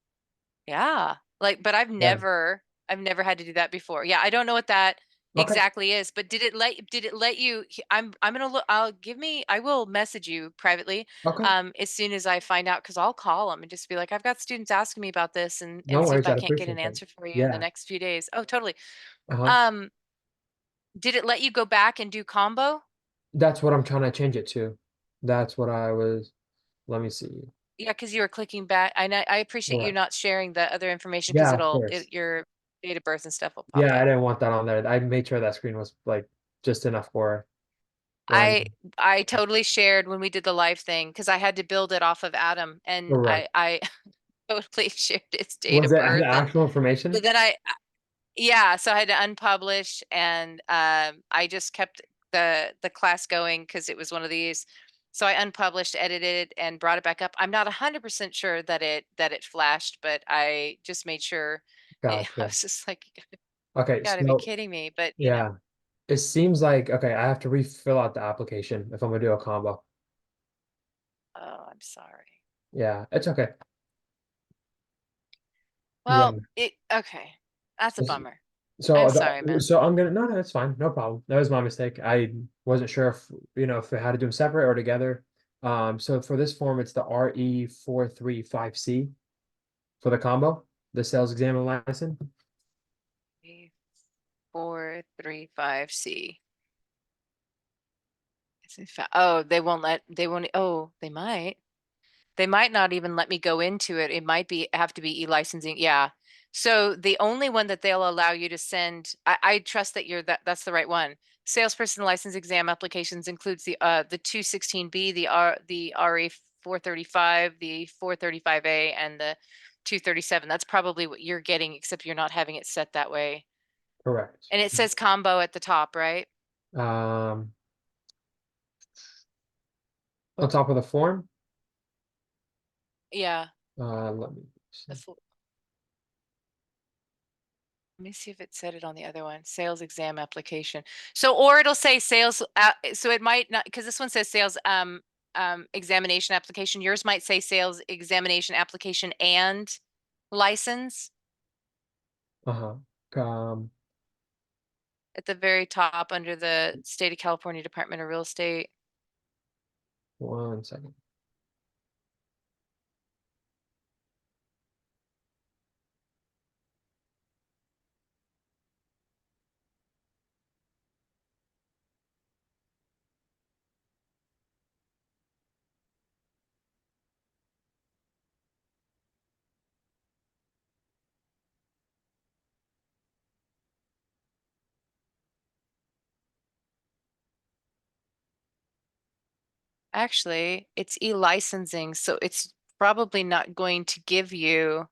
yeah. Like, but Yeah. I've never had to do that before. Yeah, I don't know what that Okay. exactly is, but did it let you I'm gonna look, I will message you privately Okay. as soon as I find out, because I'll call them and just be like, I've got students asking me about this, No and see if worries. I I'd can't get an appreciate that. answer for you in the Yeah. next few days. Oh, totally. Uh-huh. Um, did it let you go back and do combo? That's what I'm trying to change it to. That's what I was. Let me see. Yeah, because you were clicking back. I appreciate you Right. not sharing the other information, because Yeah, of course. your date of birth and stuff will pop Yeah, I up. didn't want that on there. I made sure that screen was like just enough for when I I totally shared when we did the live thing, because I had to build it off of Adam, and correct. I totally shared his date Was of it the birth, and actual information? then Yeah, so I had to unpublish, and I just kept the class going because it was one of these. So I unpublished, edited, and brought it back up. I'm not 100% sure that it flashed, but I just made sure. I Gotcha. was just like, you Okay, gotta be so kidding me. But yeah, it seems like okay, I have to refill out the application if I'm gonna do a combo. oh, I'm sorry. Yeah, it's okay. Yeah. Well, okay. That's a bummer. I'm So, sorry, man. so I'm gonna no, it's fine, no problem. That was my mistake. I wasn't sure if if I had to do them separate or together. So for this form, it's the RE435C for the combo, the sales exam and license. 435C. Oh, they won't, oh, they might. They might not even let me go into it. It might have to be e-licensing. Yeah. So the only one that they'll allow you to send, I trust that that's the right one. Salesperson license exam applications includes the 216B, the RE 435, the 435A, and the 237. That's probably what you're getting, except you're not having it set that way. Correct. And it says combo at the top, right? Um, on top of the form, Yeah. let me see. The Let me see if it said it on the other one. Sales exam application. So, or it'll say sales. So it might not, because this one says sales examination application. Yours might say sales examination application and license Uh-huh. Um, at the very top under the State of California Department of Real Estate. one second. Actually, it's e-licensing, so it's probably not going to give you.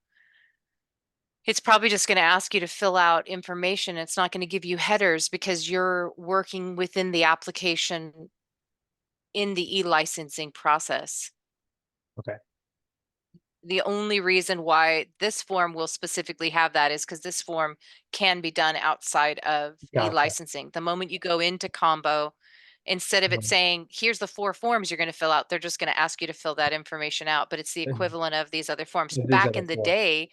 It's probably just going to ask you to fill out information. It's not going to give you headers because you're working within the application in the e-licensing process. Okay, The only reason why this form will specifically have that is because this form can be done outside of gotcha. e-licensing. The moment you go into combo, instead of it Um, saying, here's the 4 forms you're going to fill out, they're just going to ask you to fill that information out. But it's the and equivalent of these other forms. these Back other in the four. day,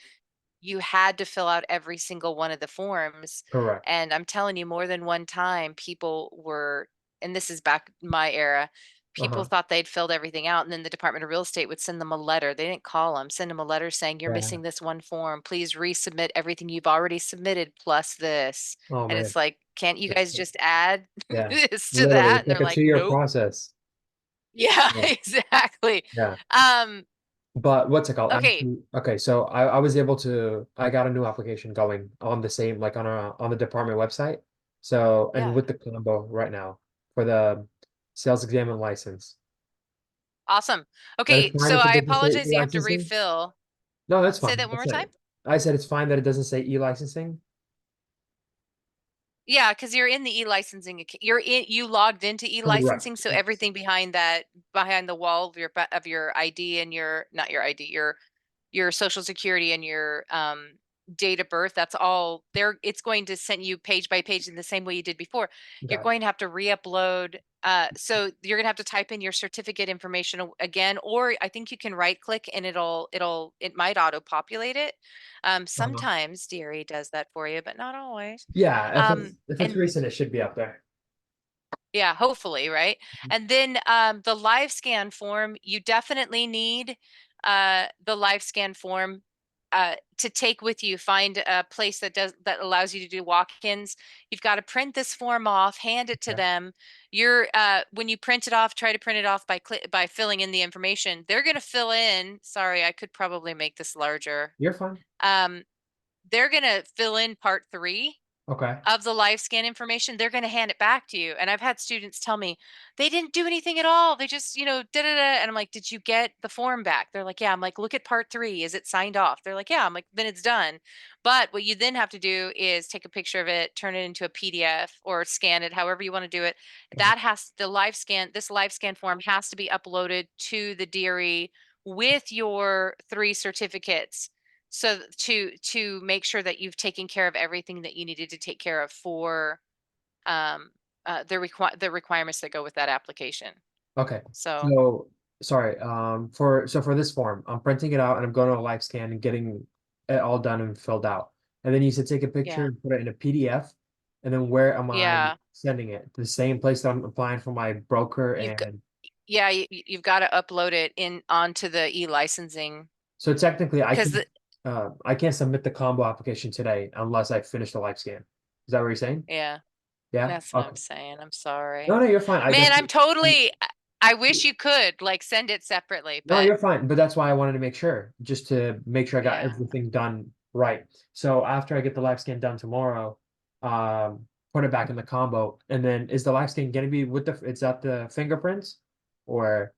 you had to fill out every single one of the forms. Correct. And I'm telling you, more than one time, people were, and this is back my era, people Uh-huh. thought they'd filled everything out. And then the Department of Real Estate would send them a letter. They didn't call them, send them a letter saying, you're Yeah. missing this one form. Please resubmit everything you've already submitted plus this. Oh And man. it's like, can't you guys just add Yeah. this to Literally, that? it's And they're like a like, 2 year nope. process. Yeah, Yeah. exactly. Yeah. Um, But what's it called? okay. Actually, okay, so I was able to I got a new application going on the same like on the department website. So and Yeah. with the combo right now for the sales exam and license. Awesome. That it's Okay, fine so if it I doesn't say apologize you have to e-licensing. refill. No, that's Say fine. that one That's more not time. it. I said it's fine that it doesn't say e-licensing. Yeah, because you're in the e-licensing. You logged into Correct. e-licensing, so Yes. everything behind the wall of your ID and your not your ID, your social security and your date of birth, that's all there. It's going to send you page by page in the same way you did before. You're Gotcha. going to have to re-upload. So you're going to have to type in your certificate information again, or I think you can right click and it might auto populate it. Uh-huh. Sometimes DRE does that for you, but not always. Yeah, if it's And recent, it should be up there. yeah, hopefully, right? And then the live scan form, you definitely need the live scan form to take with you. Find a place that allows you to do walk-ins. You've got to print this form off, hand it to Okay. them. When you print it off, try to print it off by filling in the information. They're going to fill in. Sorry, I could probably make this larger. You're fine. Um, they're going to fill in part 3 Okay. of the LiveScan information, they're going to hand it back to you. And I've had students tell me they didn't do anything at all. They just, da da da. And I'm like, did you get the form back? They're like, yeah. I'm like, look at part 3. Is it signed off? They're like, yeah. I'm like, then it's done. But what you then have to do is take a picture of it, turn it into a PDF or scan it, however you want to do it. Uh-huh. This LiveScan form has to be uploaded to the DRE with your 3 certificates, so to make sure that you've taken care of everything that you needed to take care of for um the requirements that go with that application. Okay. So So sorry, for this form, I'm printing it out and I'm going to a live scan and getting it all done and filled out. And then you said take a picture yeah. and put it in a PDF. And then where am I Yeah. sending it? The same place that I'm applying for my broker You've got and yeah, you've got to upload it in onto the e-licensing so technically because I can't submit the combo application today unless I finish the live scan. Is that what you're saying? yeah, Yeah? that's what I'm Okay. saying. I'm sorry. No, no, you're fine. Man, I wish you could like send it separately, No, but you're fine. But that's why I wanted to make sure, just to make sure I got yeah. everything done right. So after I get the live scan done tomorrow, put it back in the combo. And then is the live scan gonna be with it's at the fingerprints or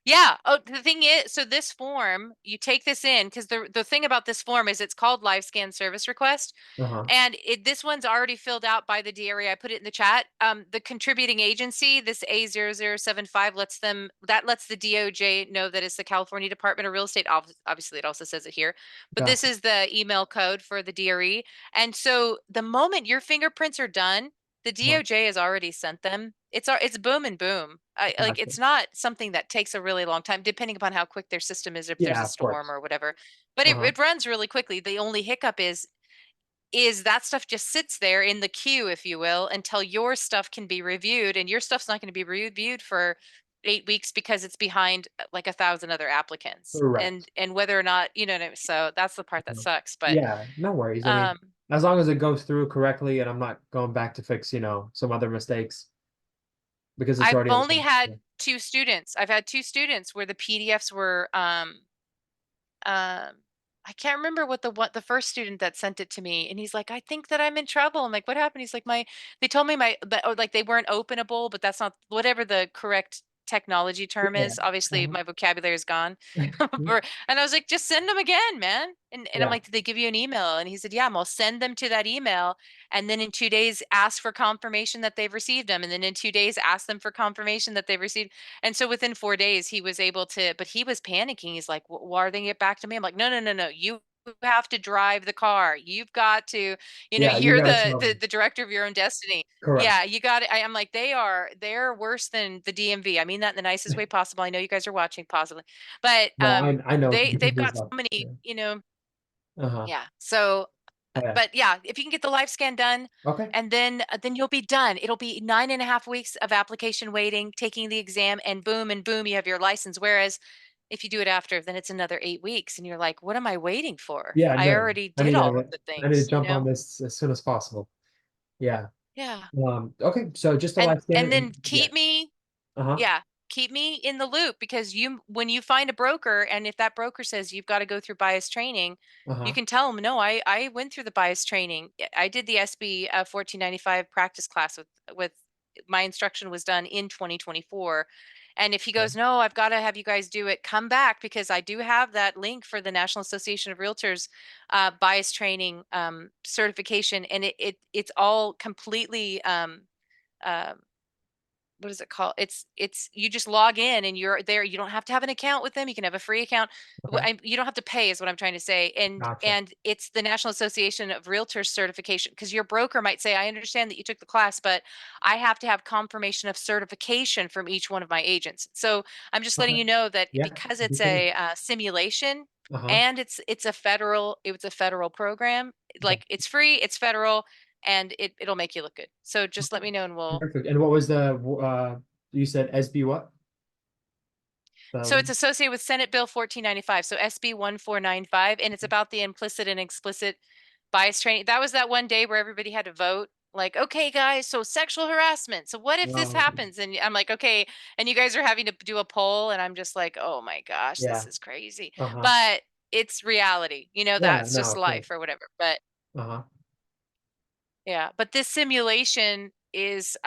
Yeah. Oh, the thing is, so this form, you take this in because the thing about this form is it's called LiveScan Service Request, uh-huh. and this one's already filled out by the DRE. I put it in the chat. The contributing agency, this A0075, lets the DOJ know that it's the California Department of Real Estate. Obviously, it also says it here, but this Gotcha. is the email code for the DRE. And so the moment your fingerprints are done, the Uh-huh. DOJ has already sent them. It's boom and boom. Like Gotcha. it's not something that takes a really long time, depending upon how quick their system is, if there's Yeah, a of storm course. or whatever. But it, Uh-huh. it runs really quickly. The only hiccup is that stuff just sits there in the queue, if you will, until your stuff can be reviewed, and your stuff's not going to be reviewed for 8 weeks because it's behind like 1,000 other applicants. Correct. And whether or not, what I mean? So that's the part that Uh-huh. sucks. But Yeah, no worries. I mean, um as long as it goes through correctly and I'm not going back to fix, some other mistakes because it's I've already only open. had Yeah. 2 students. I've had 2 students where the PDFs were um I can't remember what the first student that sent it to me, and he's like, I think that I'm in trouble. I'm like, what happened? He's like, they told me like they weren't openable, but that's not whatever the correct technology term Yeah. is. Obviously Uh-huh. my vocabulary is gone. And I was like, just send them again, man. And I'm Yeah. like, did they give you an email? And he said, yeah, I'll send them to that email. And then in 2 days, ask for confirmation that they've received them. And then in 2 days, ask them for confirmation that they've received. And so within 4 days, he was able to, but he was panicking. He's like, why are they get back to me? I'm like, no, no, no, no. You have to drive the car. You've got to, Yeah, you you're gotta the, tell the them. the director of your own destiny. Correct. Yeah, you got it. I'm like, they're worse than the DMV. I mean that in the nicest way possible. I know you guys are watching possibly, but No, I know they've this got stuff. so many, Yeah. Uh-huh. yeah. So Yeah. but yeah, if you can get the live scan done, Okay. and then you'll be done. It'll be 9.5 weeks of application waiting, taking the exam, and boom, you have your license. Whereas if you do it after, then it's another 8 weeks, and you're like, what am I waiting for? Yeah, I no. already did all of the I need to things, jump on this as soon as possible. Yeah. Yeah. Okay, so just a And live scan and and then yeah. Uh-huh. yeah, keep me in the loop, because when you find a broker, and if that broker says you've got to go through bias training, you Uh-huh. can tell them, no, I went through the bias training. I did the SB 1495 practice class with my instruction was done in 2024. And if he Yeah. goes, no, I've got to have you guys do it, come back, because I do have that link for the National Association of Realtors bias training certification, and it's all completely uh, what is it called? It's you just log in and you're there. You don't have to have an account with them. You can have a free account. Okay. You don't have to pay, is what I'm trying to say. And Gotcha. and it's the National Association of Realtors certification, because your broker might say, I understand that you took the class, but I have to have confirmation of certification from each one of my agents. So I'm just letting Okay. you know that Yeah. because it's Good to know. a simulation, Uh-huh. and it's a federal program, Okay. like it's free, it's federal, and it'll make you look good. So just let Okay. me know, and we'll. Perfect. And what was you said SB what? So The it's associated with Senate Bill 1495, so SB 1495, and it's about the implicit and explicit bias training. That was that one day where everybody had to vote. Like, okay, guys, so sexual harassment. So what if this okay. happens? And I'm like, okay. And you guys are having to do a poll, and I'm just like, oh my gosh, this Yeah. is crazy. Uh-huh. But it's reality. Yeah, That's no, just of course. life or whatever. But Uh-huh. Yeah, but this simulation is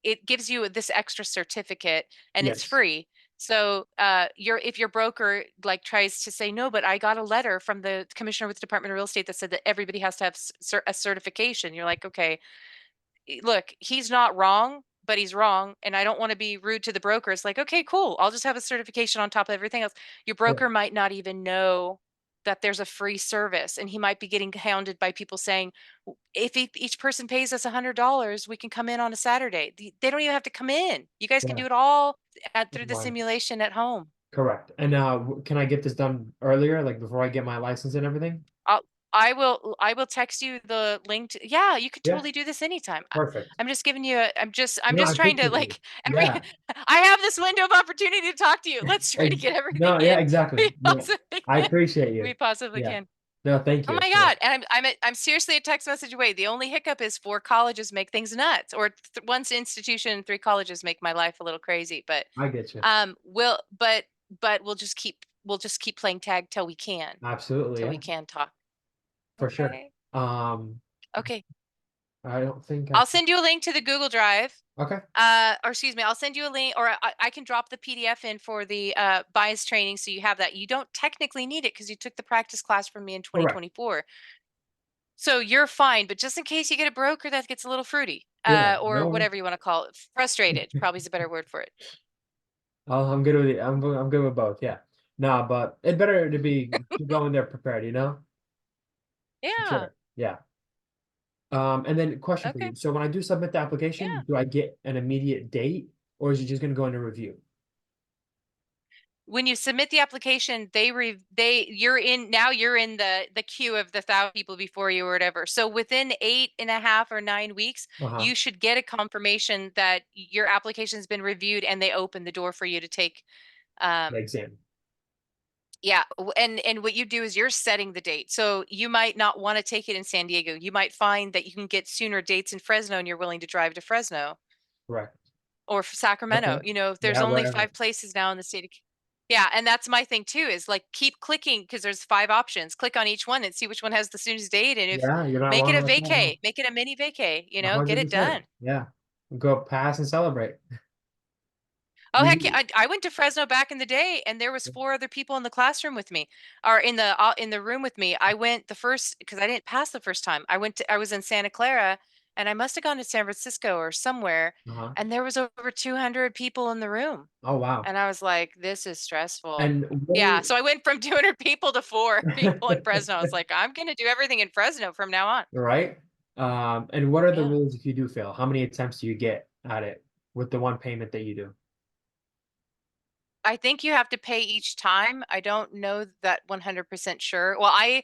it gives you this extra certificate and it's Yes. free. So if your broker like tries to say no, but I got a letter from the commissioner with the Department of Real Estate that said that everybody has to have a certification. You're like, okay, look, he's not wrong, but he's wrong. And I don't want to be rude to the broker. It's like, okay, cool. I'll just have a certification on top of everything else. Your Yeah. broker might not even know that there's a free service and he might be getting hounded by people saying, if each person pays us $100, we can come in on a Saturday. They don't even have to come in. You guys can Yeah. do it all through the Online. simulation at home. Correct. And can I get this done earlier, like before I get my license and everything? I'll, I will text you the link to, yeah, you could Yeah. totally do this anytime. Perfect. I'm just giving you I'm No, I just trying to appreciate you. like Yeah. I have this window of opportunity to talk to you. Let's try to get everything No, yeah, in exactly. we No, possibly I can. appreciate We you. possibly Yeah. can. No, thank Oh you. my Yeah, God. And I'm seriously a text message away. The only hiccup is 4 colleges make things nuts, or one institution, 3 colleges make my life a little crazy. But I get you. we'll but we'll just keep playing tag Absolutely. till we Yeah, can talk. for sure. Okay. Um, Okay. I don't think I I'll can. send you a link to the Google Drive. Okay. Or excuse me, I'll send you a link, or I can drop the PDF in for the bias training, so you have that. You don't technically need it because you took the practice class from me in Correct. 2024, so you're fine. But just in case you get a broker that gets a little fruity, Yeah. or No, whatever you want to call it, frustrated, probably is a better word for it. I'm good with it. I'm good with both. Yeah. Nah, but it's better to go in there prepared, you know? For Yeah. sure. Yeah. And then question for Okay. you. So when I do submit the Yeah. application, do I get an immediate date or is it just going to go into review? When you submit the application, you're in the queue of the 1,000 people before you or whatever. So within 8.5 or 9 weeks, Uh-huh. you should get a confirmation that your application has been reviewed and they open the door for you to take. The Um, exam. yeah, and what you do is you're setting the date. So you might not want to take it in San Diego. You might find that you can get sooner dates in Fresno, and you're willing to drive to Fresno Correct. or Okay. Sacramento. There's Yeah, only wherever. 5 places now in the state of yeah, and that's my thing too, is like keep clicking because there's 5 options. Click on each one and see which one has the soonest date. And if Yeah, you're not make it wrong a about that. No. vacay, make it a mini vacay, get it 100%. done. Yeah. Go pass and celebrate. Oh heck yeah, You, I went to Fresno back in the day, and there was 4 other people in the classroom with me, or in the room with me. I went the first because I didn't pass the first time. I was in Santa Clara, and I must have gone to San Francisco or somewhere, uh-huh. and there was over 200 people in the room. Oh, wow. And I was like, this is stressful. And Yeah. what So I went from 200 people to 4 people in are, Fresno. I was like, I'm going to do everything in Fresno from now on. right? And what are the Yeah. rules if you do fail? How many attempts do you get at it with the one payment that you do? I think you have to pay each time. I don't know that 100% sure. Well, I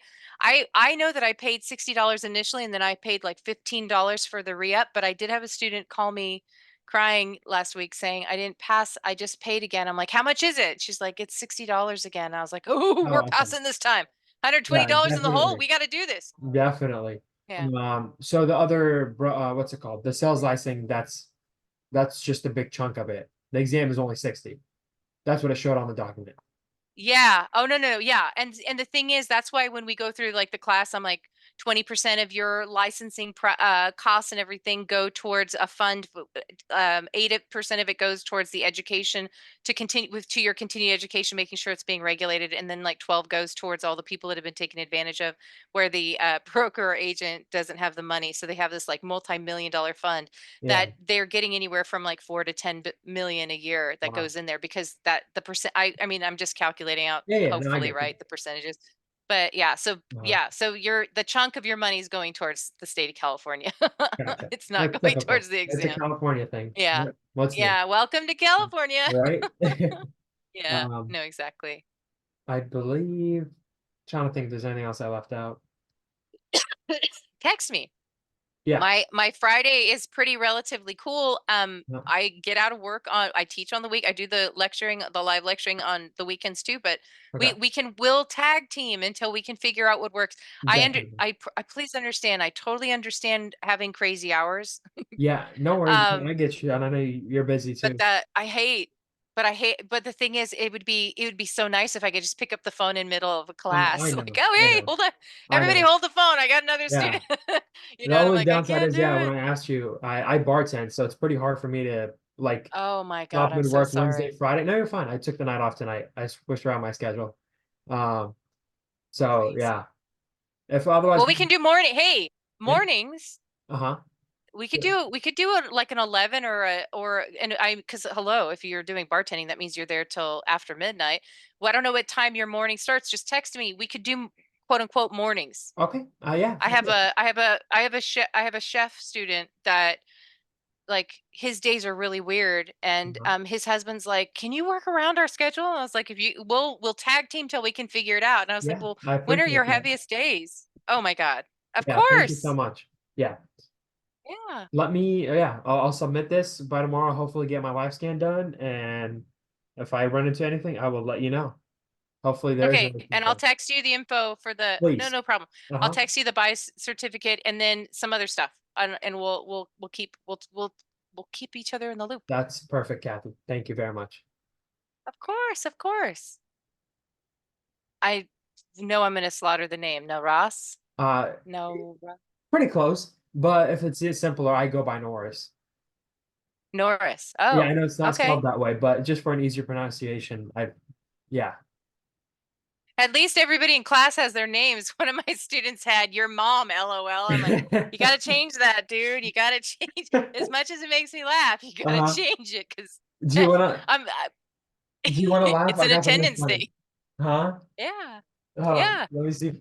know that I paid $60 initially, and then I paid like $15 for the re-up, but I did have a student call me crying last week saying I didn't pass. I just paid again. I'm like, "How much is it?" She's like, "It's $60 again." I was like, "Oh, we're Oh, okay. passing this time. Yeah, $120 in the hole. definitely. We got to do this." Definitely. Yeah. So the other, what's it called? The sales licensing, that's just a big chunk of it. The exam is only 60. That's what it showed on the document. Yeah. Oh, no, no, no. Yeah. And the thing is, that's why when we go through like the class, I'm like 20% of your licensing costs and everything go towards a fund. 8% of it goes towards the education to continue to your continued education, making sure it's being regulated, and then like 12 goes towards all the people that have been taken advantage of, where the broker or agent doesn't have the money. So they have this like multi-million-dollar fund Yeah. that they're getting anywhere from like 4 to 10 million a year that Wow. goes in there, because that the percent I mean, I'm just calculating out, Yeah, yeah, no, I hopefully, get you. right, the percentages. But yeah, so Uh, yeah, so the chunk of your money is going towards the state of California. gotcha. It's not That's going typical. towards the It's a exam. California thing. Yeah. What's new? Yeah, welcome to California. Right? Yeah, Um, no, exactly. I believe, trying to think if there's anything else I left out. Text me. Yeah. My Friday is pretty relatively cool. No, I get out of work I teach on the week. I do the live lecturing on the weekends too, but okay. we'll tag team until we can figure out what works. Definitely. I please understand. I totally understand having crazy hours. Yeah, no worries. Um, I get you. And I know you're busy but too. that I hate. but I hate, but the thing is, it would be so nice if I could just pick up the phone in middle of a class. I Like, know, oh, I hey, know, hold on. I Everybody know. hold the phone. I got another Yeah. student. You The know, and I'm only like, I downside can't is, do yeah, when it. I asked you, I bartend, so it's pretty hard for me to like Oh my God, stop I'm and so work Wednesday, sorry. Friday. No, you're fine. I took the night off tonight. I switched around my schedule. Um, so Crazy. yeah. If otherwise, Well, we can do morning. Hey, yeah. mornings. Uh-huh. We could do a, like an 11 or a, or, and I, because hello, if you're doing bartending, that means you're there till after midnight. Well, I don't know what time your morning starts. Just text me. We could do quote unquote mornings. Okay. Yeah. I have a chef student that, like, his days are really weird, and Uh-huh. his husband's like, can you work around our schedule? And I was like, if you, we'll tag team till we can figure it out. And I was like, Yeah, well, I when are appreciate your that. heaviest days? Oh my God, of Yeah, thank you so course. much. Yeah. Yeah. Let me, yeah, I'll submit this by tomorrow, hopefully get my live scan done, and if I run into anything, I will let you know. Hopefully there is Okay, anything and I'll fun. text you the info for the, no, Please. no problem. I'll Uh-huh. text you the buy certificate and then some other stuff. And we'll keep each other in the loop. That's perfect, Kathy. Thank you very much. Of course, of course. I know I'm gonna slaughter the name. No, Ross? Uh, No, Pretty close, but if it's simpler, I go by Norris. Norris. Yeah, Oh, I know it's not okay. spelled that way, but just for an easier pronunciation, yeah. At least everybody in class has their names. One of my students had your mom, LOL. I'm like, you gotta change that, dude. You gotta change. As much as it makes me laugh, you gotta Uh-huh. change it because Do you wanna I'm do you wanna laugh? it's I an got something attendance funny. thing. Huh? Yeah. Oh, Yeah. let me see.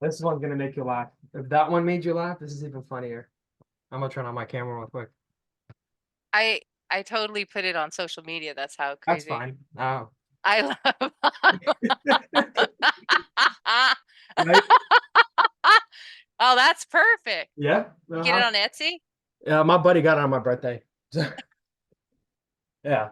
This one's gonna make you laugh. If that one made you laugh, this is even funnier. I'm gonna turn on my camera real quick. I I totally put it on social media. That's how That's crazy. fine. Oh, I love right? Oh, that's perfect. Yeah. You get it Uh-huh. on Etsy? Yeah, my buddy got it on my birthday. Yeah.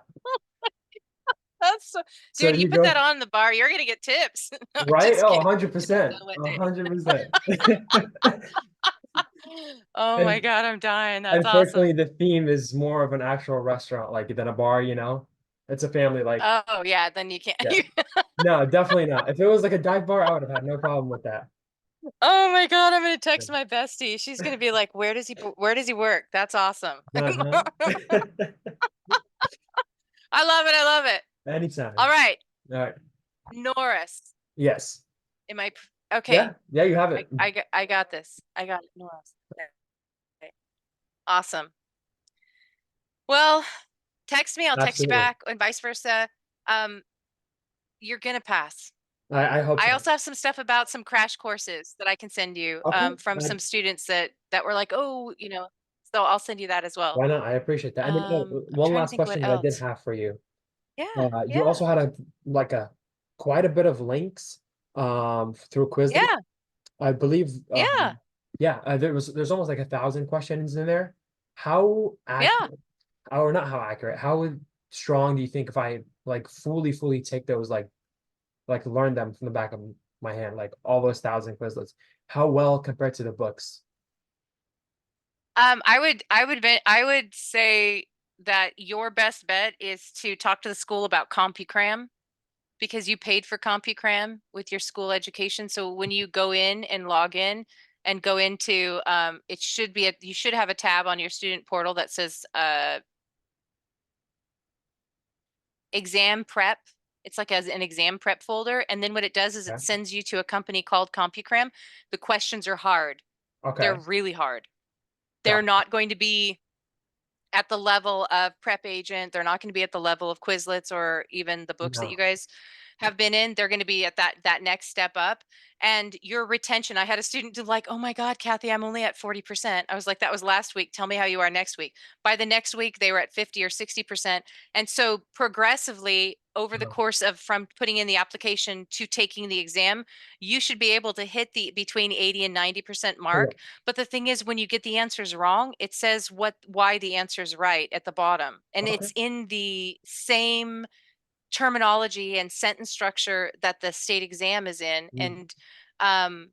That's so, So dude, you you put that go on the bar, you're gonna get tips. No, I'm right? just Oh, kidding. It depends 100%. on what day. 100%. Oh my And God, I'm dying. That's unfortunately, awesome. the theme is more of an actual restaurant, like than a bar, you know? It's a family, like, Oh yeah, then you can't. yeah. No, definitely not. If it was like a dive bar, I would have had no problem with that. Oh my God, I'm gonna text my bestie. She's gonna be like, where does he work? That's awesome. Uh-huh. I love it. I love it. All Anytime. right. All right. Norris. Yes. Am I okay? Yeah. Yeah, you have it. I got this. I got it. Norris. Okay. Awesome. Well, text me, I'll text you Absolutely. back, and vice versa. Um, you're gonna pass. I hope I so. also have some stuff about some crash courses that I can send you Okay. from some students that were like, oh, so I'll send you that as well. Why not? I appreciate that. And then I'm one trying to last think what question that I did else. have for you. Yeah, You yeah, also had a quite a bit of links through Quizlet. yeah, I believe yeah, yeah, there's almost like 1,000 questions in there. How yeah. accurate, or not how accurate, how strong do you think if I like fully take those like learn them from the back of my hand, like all those 1,000 Quizlets, how well compared to the books? I would say that your best bet is to talk to the school about CompuCram, because you paid for CompuCram with your school education. So when you go in and log in and go into, it should be, you should have a tab on your student portal that says exam prep. It's like as an exam prep folder. And then what it does is it Okay. sends you to a company called CompuCram. The questions are hard. They're Okay. really hard. They're Got not going to be at the level of Prep Agent. They're not going to be at the level of Quizlets or even the books that you no. guys have been in. They're going to be at that next step up. And your retention, I had a student do like, oh my God, Kathy, I'm only at 40%. I was like, that was last week. Tell me how you are next week. By the next week, they were at 50 or 60%. And so progressively over the No. course of from putting in the application to taking the exam, you should be able to hit the between 80 and 90% mark. Correct. But the thing is, when you get the answers wrong, it says why the answer is right at the bottom. And Okay. it's in the same terminology and sentence structure that the state exam is in. Mm. And um,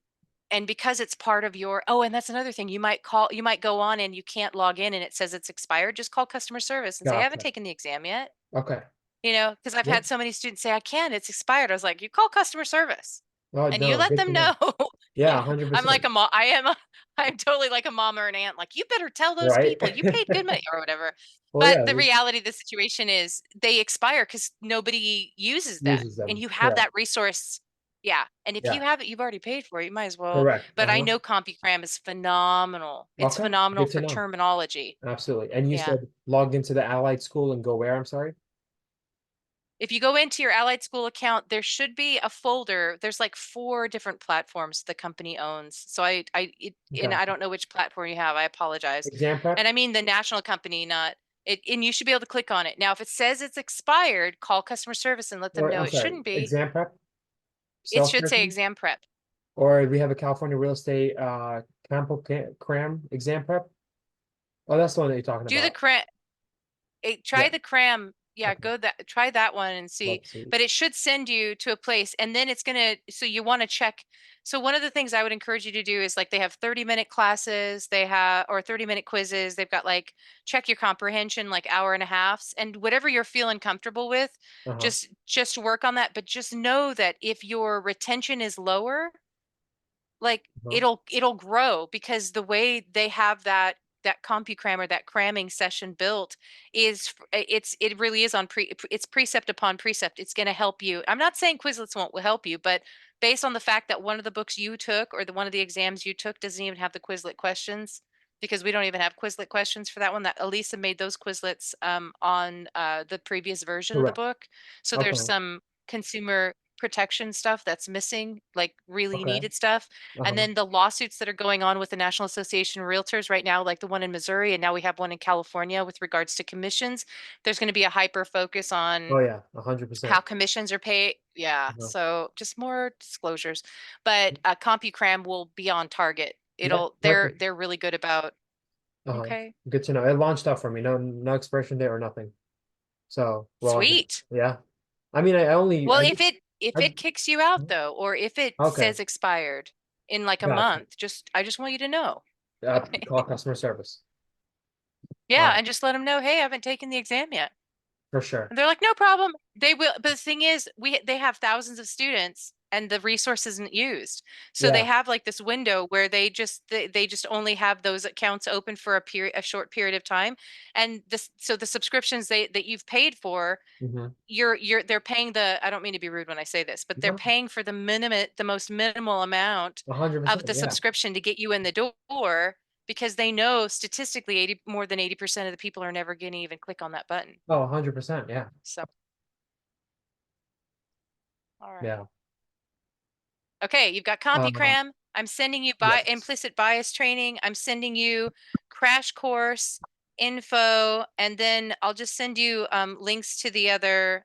and because it's part of your, oh, and that's another thing, you might go on and you can't log in and it says it's expired. Just call customer service and say, I haven't Gotcha. taken the exam yet. Okay. Because I've Yeah. had so many students say, I can't, it's expired. I was like, you call customer service Oh and you no, let good to them know. know. Yeah, Yeah. I'm 100%. like a mom. I'm totally like a mom or an aunt. Like, you better tell those Right? people you paid good money or whatever. Well, But yeah, the it reality of the situation is they expire because nobody uses them. uses And them. you have Correct. that resource. Yeah. And if you Yeah, have it, you've already paid for it. You might as well. correct. But I Uh-huh. know CompuCram is phenomenal. It's Okay, phenomenal good to for know. terminology. Absolutely. And you Yeah. said logged into the Allied School and go where? I'm sorry. If you go into your Allied School account, there should be a folder. There's like 4 different platforms the company owns. So and Okay. I don't know which platform you have. I apologize. Exam And prep? I mean the national company, not it. And you should be able to click on it. Now, if it says it's expired, call customer service and let them Or know I'm it sorry, shouldn't be. exam prep? It should say Self-certain? exam prep. Or we have a California real estate Campo Cram exam prep? Oh, that's the one that you're talking Do the about. cra Yeah. try the cram. Yeah, Okay. go that try that one and see. Let's see. But it should send you to a place and then it's gonna, so you want to check. So one of the things I would encourage you to do is like they have 30-minute classes, they have or 30-minute quizzes. They've got like check your comprehension, like hour and a halves, and whatever you're feeling comfortable with, Uh-huh. just work on that. But just know that if your retention is lower, like Uh-huh. it'll grow because the way they have that CompuCram or that cramming session built is it really is on it's precept upon precept. It's going to help you. I'm not saying Quizlets won't help you, but based on the fact that one of the books you took or the one of the exams you took doesn't even have the Quizlet questions, because we don't even have Quizlet questions for that one. That Elisa made those Quizlets on the previous version of the Correct. book. So there's Okay. some consumer protection stuff that's missing, like really Okay. needed stuff. And Uh-huh. then the lawsuits that are going on with the National Association of Realtors right now, like the one in Missouri, and now we have one in California with regards to commissions. There's going to be a hyper focus on Oh yeah, how 100%. commissions are paid. Yeah. Uh-huh. So just more disclosures. But CompuCram will be on target. Yeah, They're perfect. they're really good about, Uh-huh. okay. Good to know. It launched up for me. No expiration date or nothing. So well, Sweet. yeah. I mean, I only Well, if I it kicks you out though, or if it okay, says expired in like a gotcha. month, I just want you to know. Okay. Call customer service. All Yeah, right, and just let them know, hey, I haven't taken the exam yet. for sure. And they're like, no problem. They will. But the thing is, they have thousands of students and the resource isn't used. So they Yeah. have like this window where they just only have those accounts open for a short period of time. And this, so the subscriptions that you've paid for, Mm-hmm. they're paying the, I don't mean to be rude when I say this, but they're No, paying for the most minimal amount of 100%. the Yeah. subscription to get you in the door, because they know statistically more than 80% of the people are never going to even click on that button. Oh, 100%. Yeah. So, all right. Yeah. Okay, you've got Uh, CompuCram. I'm sending you yes. implicit bias training. I'm sending you crash course info, and then I'll just send you links to the other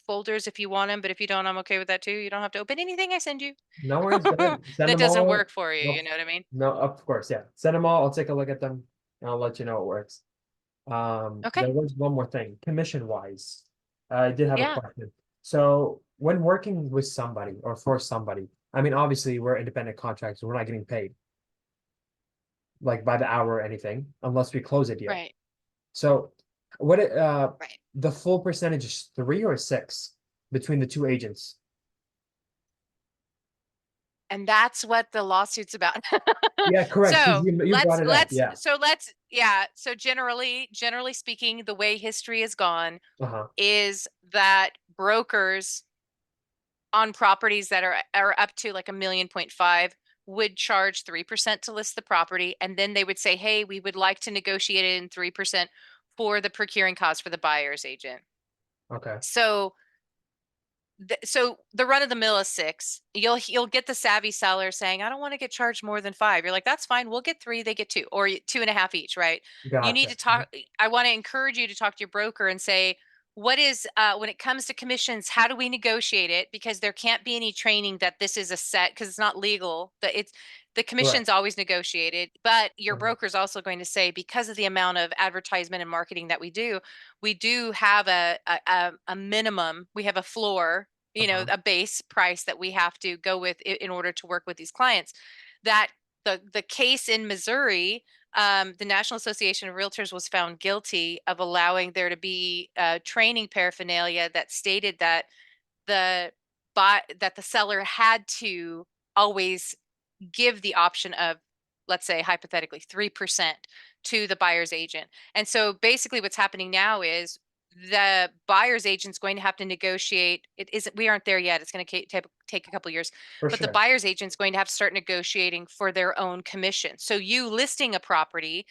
folders if you want them. But if you don't, I'm okay with that too. You don't have to open anything I send you No worries. Go ahead. Send that them doesn't work all. for you. You Nope. know what I mean? No, of course. Yeah. Send them all. I'll take a look at them and I'll let you know it works. There Okay. was one more thing, commission wise. I did have a Yeah. question. So when working with somebody or for somebody, I mean, obviously we're independent contractors, we're not getting paid like by the hour or anything unless we close a deal. Right. So what Right. the full percentage is 3 or 6 between the two agents. And that's what the lawsuit's about. Yeah, correct. Because So you brought it up. Yeah. yeah. So generally speaking, the way history has gone Uh-huh. is that brokers on properties that are up to like 1.5 million would charge 3% to list the property, and then they would say, hey, we would like to negotiate it in 3% for the procuring cost for the buyer's agent. Okay. So so the run of the mill is 6. You'll get the savvy seller saying, I don't want to get charged more than 5. You're like, that's fine. We'll get 3, they get 2, or 2.5 each, right? You need Gotcha. to talk. I want to encourage you to talk to your broker and say, what is when it comes to commissions, how do we negotiate it? Because there can't be any training that this is a set, because it's not legal. That it's the Correct. commission's always negotiated, but your Uh-huh. broker is also going to say, because of the amount of advertisement and marketing that we do have a minimum, we have a floor, Uh-huh. a base price that we have to go with in order to work with these clients. that the case in Missouri, the National Association of Realtors was found guilty of allowing there to be training paraphernalia that stated that the that the seller had to always give the option of, let's say hypothetically, 3% to the buyer's agent. And so basically what's happening now is the buyer's agent's going to have to negotiate. It isn't, we aren't there yet. It's going to take a couple years, For but the sure. buyer's agent's going to have to start negotiating for their own commission. So you listing a property,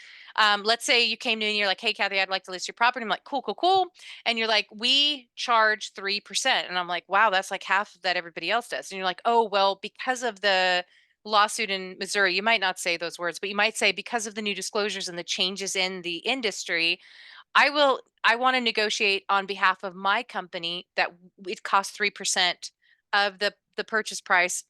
let's say you came to me and you're like, hey, Kathy, I'd like to list your property. I'm like, cool, cool, cool. And you're like, we charge 3%. And I'm like, wow, that's like half that everybody else does. And you're like, oh, well, because of the lawsuit in Missouri, you might not say those words, but you might say, because of the new disclosures and the changes in the industry, I want to negotiate on behalf of my company that it costs 3% of the purchase price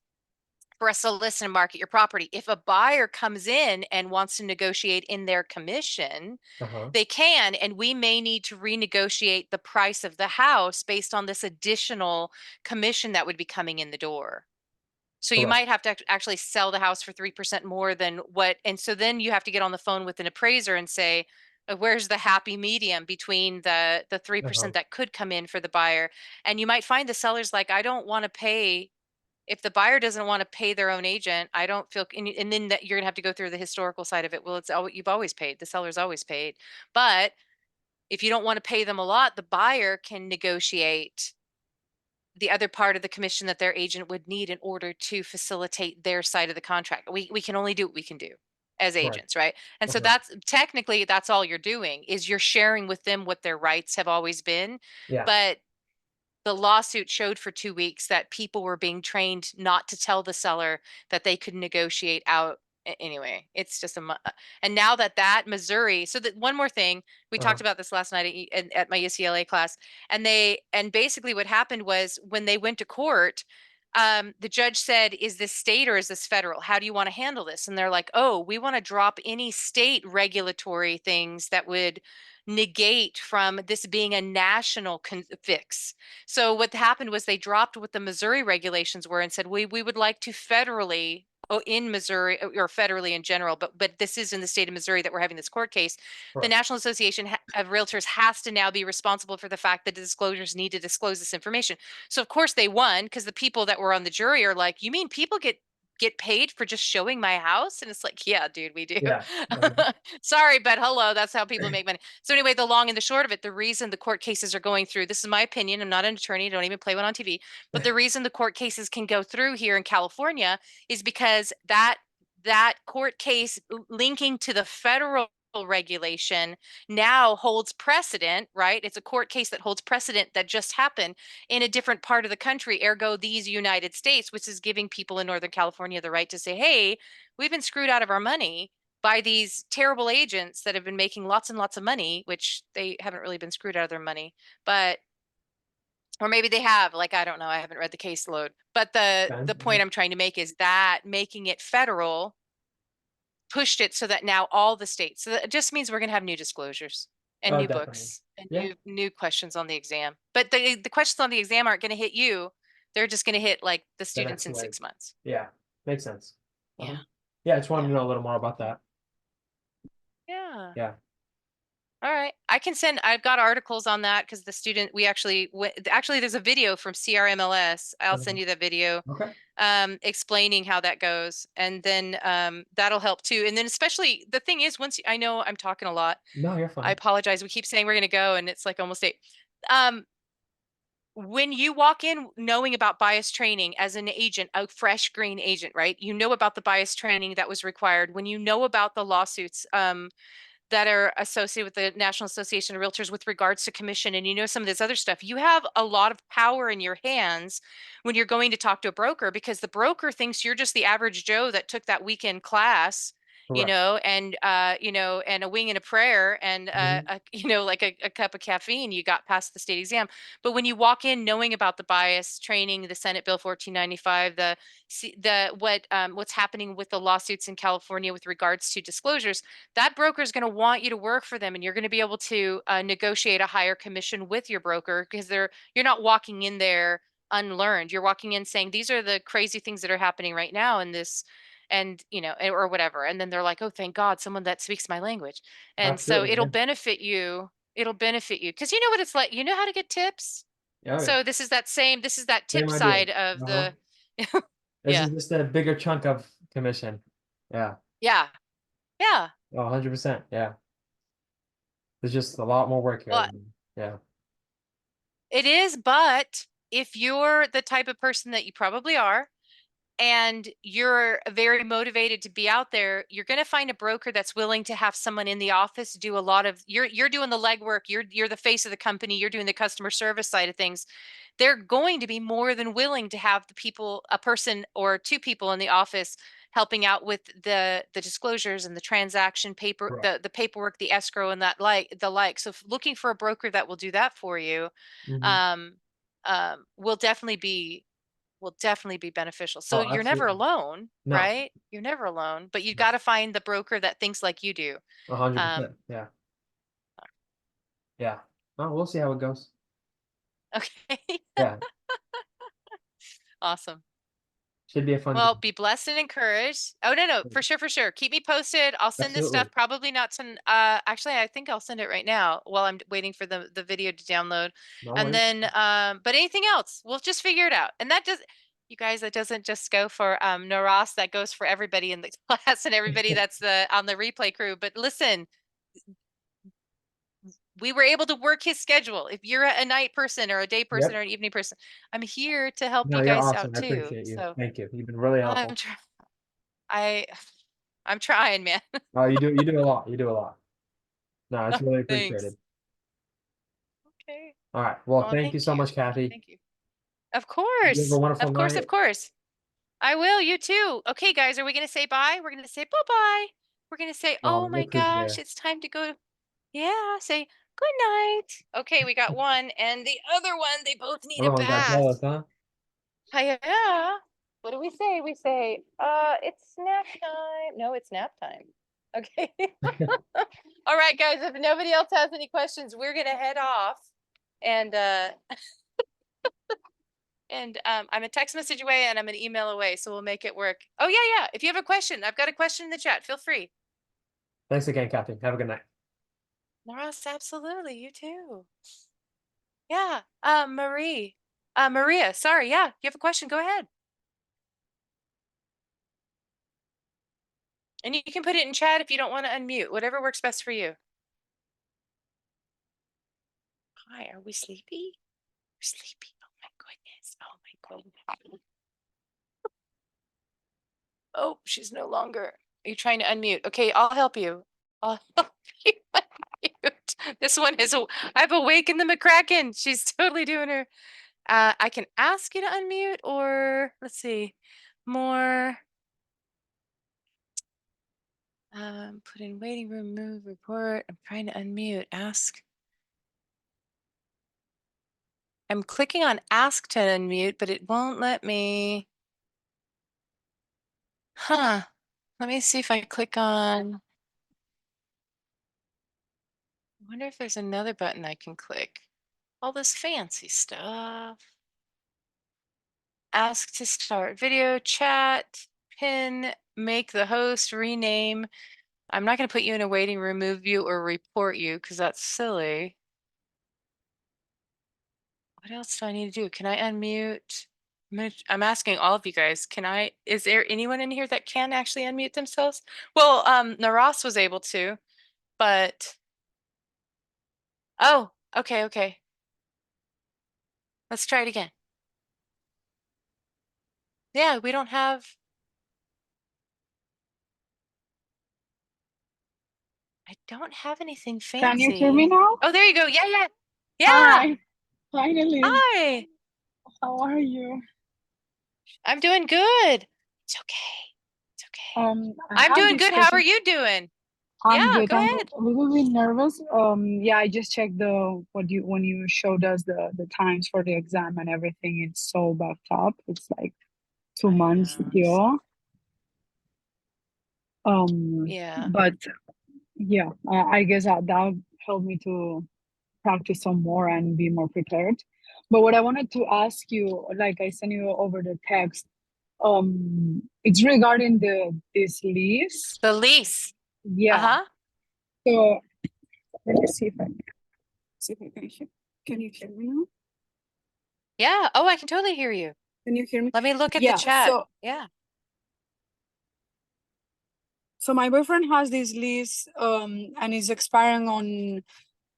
for us to list and market your property. If a buyer comes in and wants to negotiate in their commission, Uh-huh. they can, and we may need to renegotiate the price of the house based on this additional commission that would be coming in the door. So you Correct. might have to actually sell the house for 3% more than what, and so then you have to get on the phone with an appraiser and say, where's the happy medium between the Uh-huh. 3% that could come in for the buyer? And you might find the seller's like, I don't want to pay, if the buyer doesn't want to pay their own agent, I don't feel, and then that you're gonna have to go through the historical side of it. Well, it's all, you've always paid, the seller's always paid. But if you don't want to pay them a lot, the buyer can negotiate the other part of the commission that their agent would need in order to facilitate their side of the contract. We can only do what we can do as Right. agents, right? And so Uh-huh. that's technically, that's all you're doing, is you're sharing with them what their rights have always been. Yeah. But the lawsuit showed for 2 weeks that people were being trained not to tell the seller that they could negotiate out. Anyway, it's just and now that Missouri, so that one more thing, we Uh-huh. talked about this last night at my UCLA class, and basically what happened was when they went to court, the judge said, is this state or is this federal? How do you want to handle this? And they're like, oh, we want to drop any state regulatory things that would negate from this being a national fix. So what happened was they dropped what the Missouri regulations were and said, we would like to federally, in Missouri, or federally in general, but this is in the state of Missouri that we're having this court case. The Correct. National Association of Realtors has to now be responsible for the fact that the disclosures need to disclose this information. So of course they won, because the people that were on the jury are like, you mean people get paid for just showing my house? And it's like, yeah, dude, we do. Yeah. Uh-huh. Sorry, but hello, that's how people make money. So anyway, the long and the short of it, the reason the court cases are going through, this is my opinion, I'm not an attorney, don't even play one on TV, but the reason the court cases can go through here in California is because that court case linking to the federal regulation now holds precedent, right? It's a court case that holds precedent that just happened in a different part of the country, ergo these United States, which is giving people in Northern California the right to say, hey, we've been screwed out of our money by these terrible agents that have been making lots and lots of money, which they haven't really been screwed out of their money, but, or maybe they have, like, I don't know, I haven't read the caseload, but the And, point I'm trying to make is that making it federal pushed it so that now all the states, so that it just means we're going to have new disclosures and oh, new definitely. books and Yeah. new questions on the exam. But the questions on the exam aren't going to hit you. They're just going to hit like the The students next in leg. 6 months. Yeah. Makes sense. Uh-huh. Yeah. Yeah, I just wanted Yeah. to know a little more about that. Yeah. Yeah. All right. I can send, I've got articles on that because the student, we actually actually there's a video from CRMLS. I'll Uh-huh. send you that video Okay. explaining how that goes. And then that'll help too. And then especially the thing is, once I know I'm talking a lot, No, you're I fine. apologize. We keep saying we're going to go and it's like almost 8. Um, when you walk in knowing about bias training as an agent, a fresh green agent, right? You know about the bias training that was required. When you know about the lawsuits, that are associated with the National Association of Realtors with regards to commission, and you know some of this other stuff, you have a lot of power in your hands when you're going to talk to a broker, because the broker thinks you're just the average Joe that took that weekend class, Correct. and a wing and a prayer and Mhm. like a cup of caffeine, you got past the state exam. But when you walk in knowing about the bias training, the Senate Bill 1495, what's happening with the lawsuits in California with regards to disclosures, that broker is going to want you to work for them, and you're going to be able to negotiate a higher commission with your broker, because you're not walking in there unlearned. You're walking in saying, these are the crazy things that are happening right now in this and or whatever, and then they're like, oh, thank God, someone that speaks my language. And so Absolutely. it'll Yeah. benefit you. It'll benefit you because you know what it's like. You know how to get tips. Oh, yeah. So this is that Same tip idea. side of Uh-huh. the This yeah. is just a bigger chunk of commission. Yeah. Yeah. Yeah. Oh, 100%. Yeah. There's just a lot more work here. Well, Yeah. it is, but if you're the type of person that you probably are, and you're very motivated to be out there, you're going to find a broker that's willing to have someone in the office do a lot of you're doing the legwork, you're the face of the company, you're doing the customer service side of things. They're going to be more than willing to have a person or two people in the office helping out with the disclosures and the transaction paper, Right. the paperwork, the escrow, and the like. So looking for a broker that will do that for you Hmm. um will definitely be beneficial. So Oh, you're never absolutely. alone, No, right? You're never alone, but you've no, got to find the broker that thinks like you do. Um, 100%. Yeah. Yeah. Oh, we'll see how it goes. okay. Yeah. Awesome. Should be a fun Well, game. be blessed and encouraged. Oh no, for sure, for sure. Keep me posted. I'll send this Absolutely. stuff probably not to actually I think I'll send it right now while I'm waiting for the video to download. No And worries. then but anything else, we'll just figure it out. And that does you guys, that doesn't just go for Naras, that goes for everybody in the class and everybody that's the on the replay crew. But listen, we were able to work his schedule. If you're a night person or a day person or Yep. an evening person, I'm here to help No, you you're guys awesome. out I too. appreciate you. So Thank you. You've been really I'm helpful. try- I I'm trying, man. Oh, you do a lot. You do a lot. No, it's really Thanks. appreciated. Okay. All right. Well, Oh, thank you thank so you. much, Kathy. Thank you. Of You have a course. wonderful Of course. night. Of course. I will. You too. Okay, guys, are we going to say bye? We're going to say bye-bye. We're going to say, Oh, oh I my appreciate gosh, it. it's time to go. Yeah, say good night. Okay, we got one and the other one, they both need a Everyone got bath. jealous, huh? Yeah. What do we say? We say, it's snack time. No, it's nap time. Okay. All right, guys, if nobody else has any questions, we're gonna head off. And I'm a text message away and I'm an email away, so we'll make it work. Oh yeah, yeah. If you have a question, I've got a question in the chat. Feel free. Thanks again, Kathy. Have a good night. Naras, absolutely. You too. Yeah. Maria, sorry, yeah. You have a question, go ahead. And you can put it in chat if you don't want to unmute, whatever works best for you. Hi, are we sleepy? We're sleepy. Oh my goodness. Oh my goodness. Oh, she's no longer. Are you trying to unmute? Okay, I'll help you. I'll help you unmute. This one is, I've awakened the McCracken. She's totally doing her. I can ask you to unmute or let's see, more. Put in waiting room, move, report. I'm trying to unmute, ask. I'm clicking on ask to unmute, but it won't let me. Huh. Let me see if I click on. I wonder if there's another button I can click. All this fancy stuff. Ask to start video, chat, pin, make the host, rename. I'm not going to put you in a waiting room, move you, or report you because that's silly. What else do I need to do? Can I unmute? I'm asking all of you guys, is there anyone in here that can actually unmute themselves? Well, Naras was able to, but, oh, okay, okay. Let's try it again. Yeah, we don't have, I don't have anything Can you hear me fancy. now? Oh, there you go. Yeah, yeah. Yeah. Hi, finally. Hi. How are you? I'm doing good. It's okay. It's okay. I I'm have doing this good. How are question. you doing? I'm Yeah, good. go I'm ahead. a little bit nervous. Yeah, I just checked when you showed us the times for the exam and everything. It's so backed up. It's like 2 months I'm sorry. still. Yeah. But yeah, I guess that'll help me to practice some more and be more prepared. But what I wanted to ask you, like I sent you over the text. It's regarding this lease. The lease. Yeah. Uh-huh. So let me see if I can hear. Can you hear me now? Yeah. Oh, I can totally hear you. Can you hear me? Let me look at the Yeah. chat. Yeah. So my boyfriend has this lease, and it's expiring on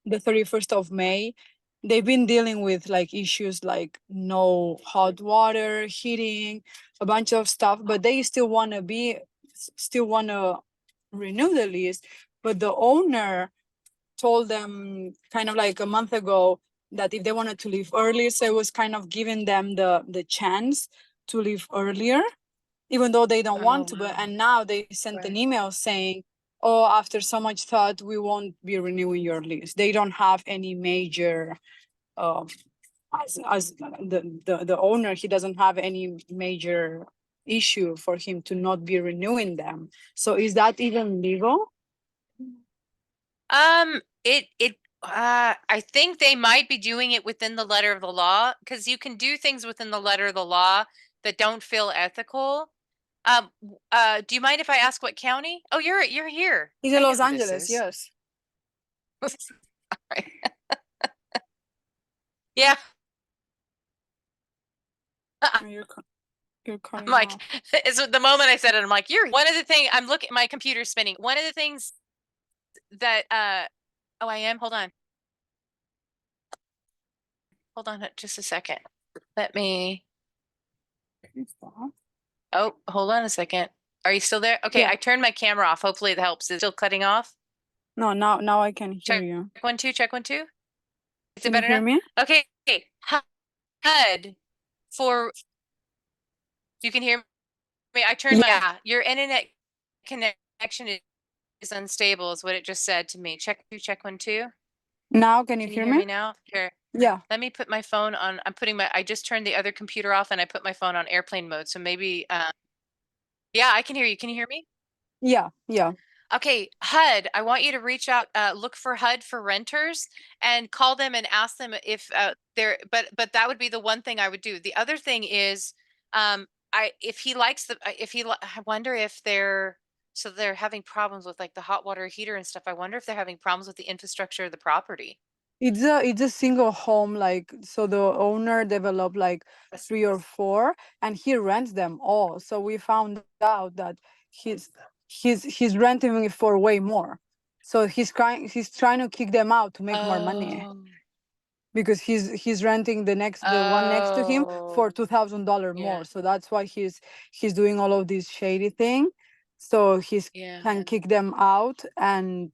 the 31st of May. They've been dealing with like issues like no hot water, heating, a bunch of stuff, but they still want to renew the lease. But the owner told them kind of like a month ago that if they wanted to leave early, so it was kind of giving them the chance to leave earlier, even though they don't want to. But and now they sent an email saying, oh, after so much thought, we won't be renewing your lease. They don't have any major as the owner, he doesn't have any major issue for him to not be renewing them. So is that even legal? I think they might be doing it within the letter of the law, because you can do things within the letter of the law that don't feel ethical. Do you mind if I ask what county? Oh, you're here. He's I in know Los who this Angeles, is. yes. Alright. Yeah, You're cutting I'm like, off. it's the moment I said it, I'm like, you're one of the things I'm looking, my computer's spinning. One of the things that oh, I am, hold on just a second. Let me, oh, hold on a second. Are you still there? Okay, Yeah. I turned my camera off. Hopefully it helps. Is it still cutting off? No, now I can hear Check you. 1 2, check 1 2. Is it Can you better hear now? me? Okay. HUD for, you can hear me. I turned my, Yeah. yeah, your internet connection is unstable is what it just said to me. Check 2, check 1 2. Now can you Can you hear hear me? me now? Here. Yeah. Let me put my phone on. I just turned the other computer off and I put my phone on airplane mode. So maybe, yeah, I can hear you. Can you hear me? Yeah. Yeah. Okay, HUD, I want you to reach out, look for HUD for renters and call them and ask them if but that would be the one thing I would do. The other thing is, if he likes I wonder if they're having problems with like the hot water heater and stuff. I wonder if they're having problems with the infrastructure of the property. It's a single home, like, so the owner developed like 3 or 4 and he rents them all. So we found out that he's renting it for way more. So he's trying to kick them out to make more money, Oh, because he's renting the one next to him for $2,000 yeah, more. So that's why he's doing all of this shady thing. So he's yeah. can kick them out and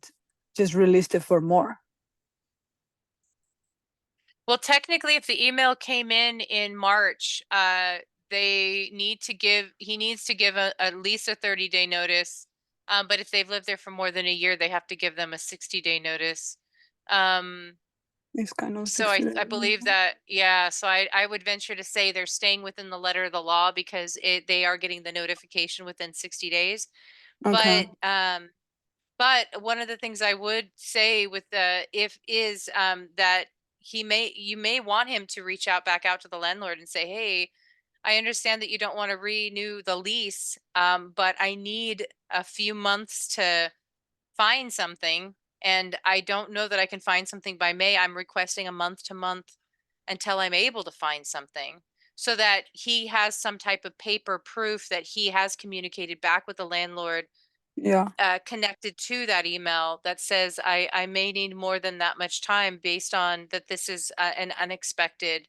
just release it for more. Well, technically, if the email came in March, he needs to give at least a 30-day notice. But if they've lived there for more than a year, they have to give them a 60-day notice. It's kind of So I believe that, yeah, so I would venture to say they're staying within the letter of the law because they are getting the notification within 60 days. Okay. But one of the things I would say with the if is that you may want him to reach out back out to the landlord and say, hey, I understand that you don't want to renew the lease, but I need a few months to find something, and I don't know that I can find something by May. I'm requesting a month to month until I'm able to find something, so that he has some type of paper proof that he has communicated back with the landlord, Yeah. connected to that email that says I may need more than that much time based on that this is an unexpected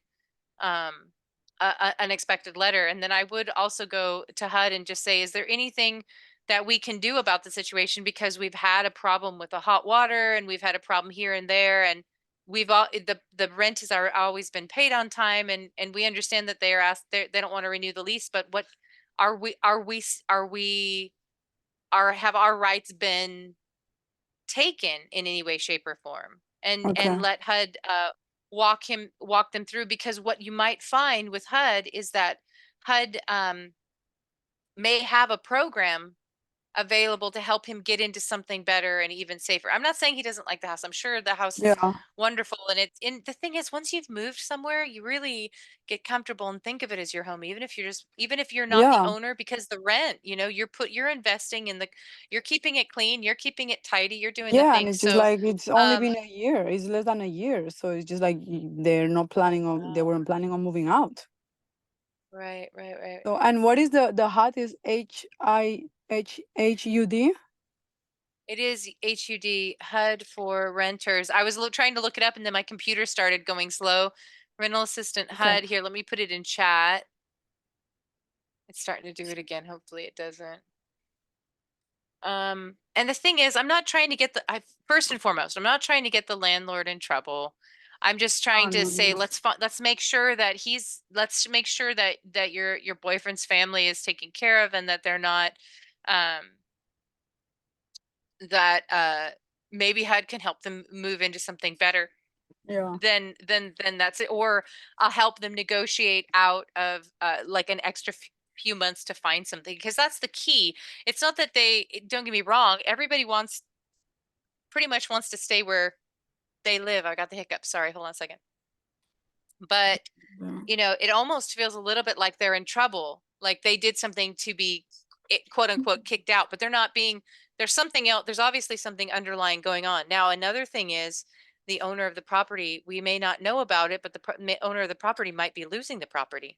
unexpected letter. And then I would also go to HUD and just say, is there anything that we can do about the situation, because we've had a problem with the hot water and we've had a problem here and there, and we've all the rent has always been paid on time, and we understand that they don't want to renew the lease, but what have our rights been taken in any way, shape, or form? And Okay. let HUD walk them through, because what you might find with HUD is that HUD may have a program available to help him get into something better and even safer. I'm not saying he doesn't like the house. I'm sure the house is Yeah. wonderful. And the thing is, once you've moved somewhere, you really get comfortable and think of it as your home, even if you're not the Yeah. owner, because the rent, you're investing in you're keeping it clean, you're keeping it tidy, you're doing the Yeah, and things. it's just So, like it's only been a year. It's less than a year, so it's just like they're not planning on. They weren't planning on moving out. right. So, and what is the HUD is HUD? It is HUD, HUD for renters. I was trying to look it up and then my computer started going slow. Rental assistant Okay. HUD. Here, let me put it in chat. It's starting to do it again. Hopefully it doesn't. And the thing is, I'm not trying to get first and foremost, I'm not trying to get the landlord in trouble. I'm just trying to say, no. let's make sure that that your boyfriend's family is taken care of and that they're not, that maybe HUD can help them move into something better. Yeah. Then that's it. Or I'll help them negotiate out of like an extra few months to find something, because that's the key. It's not that don't get me wrong, everybody pretty much wants to stay where they live. I got the hiccup. Sorry, hold on a second. But Yeah. it almost feels a little bit like they're in trouble, like they did something to be quote unquote kicked out, but they're not being. There's something else. There's obviously something underlying going on. Now, another thing is the owner of the property. We may not know about it, but the owner of the property might be losing the property.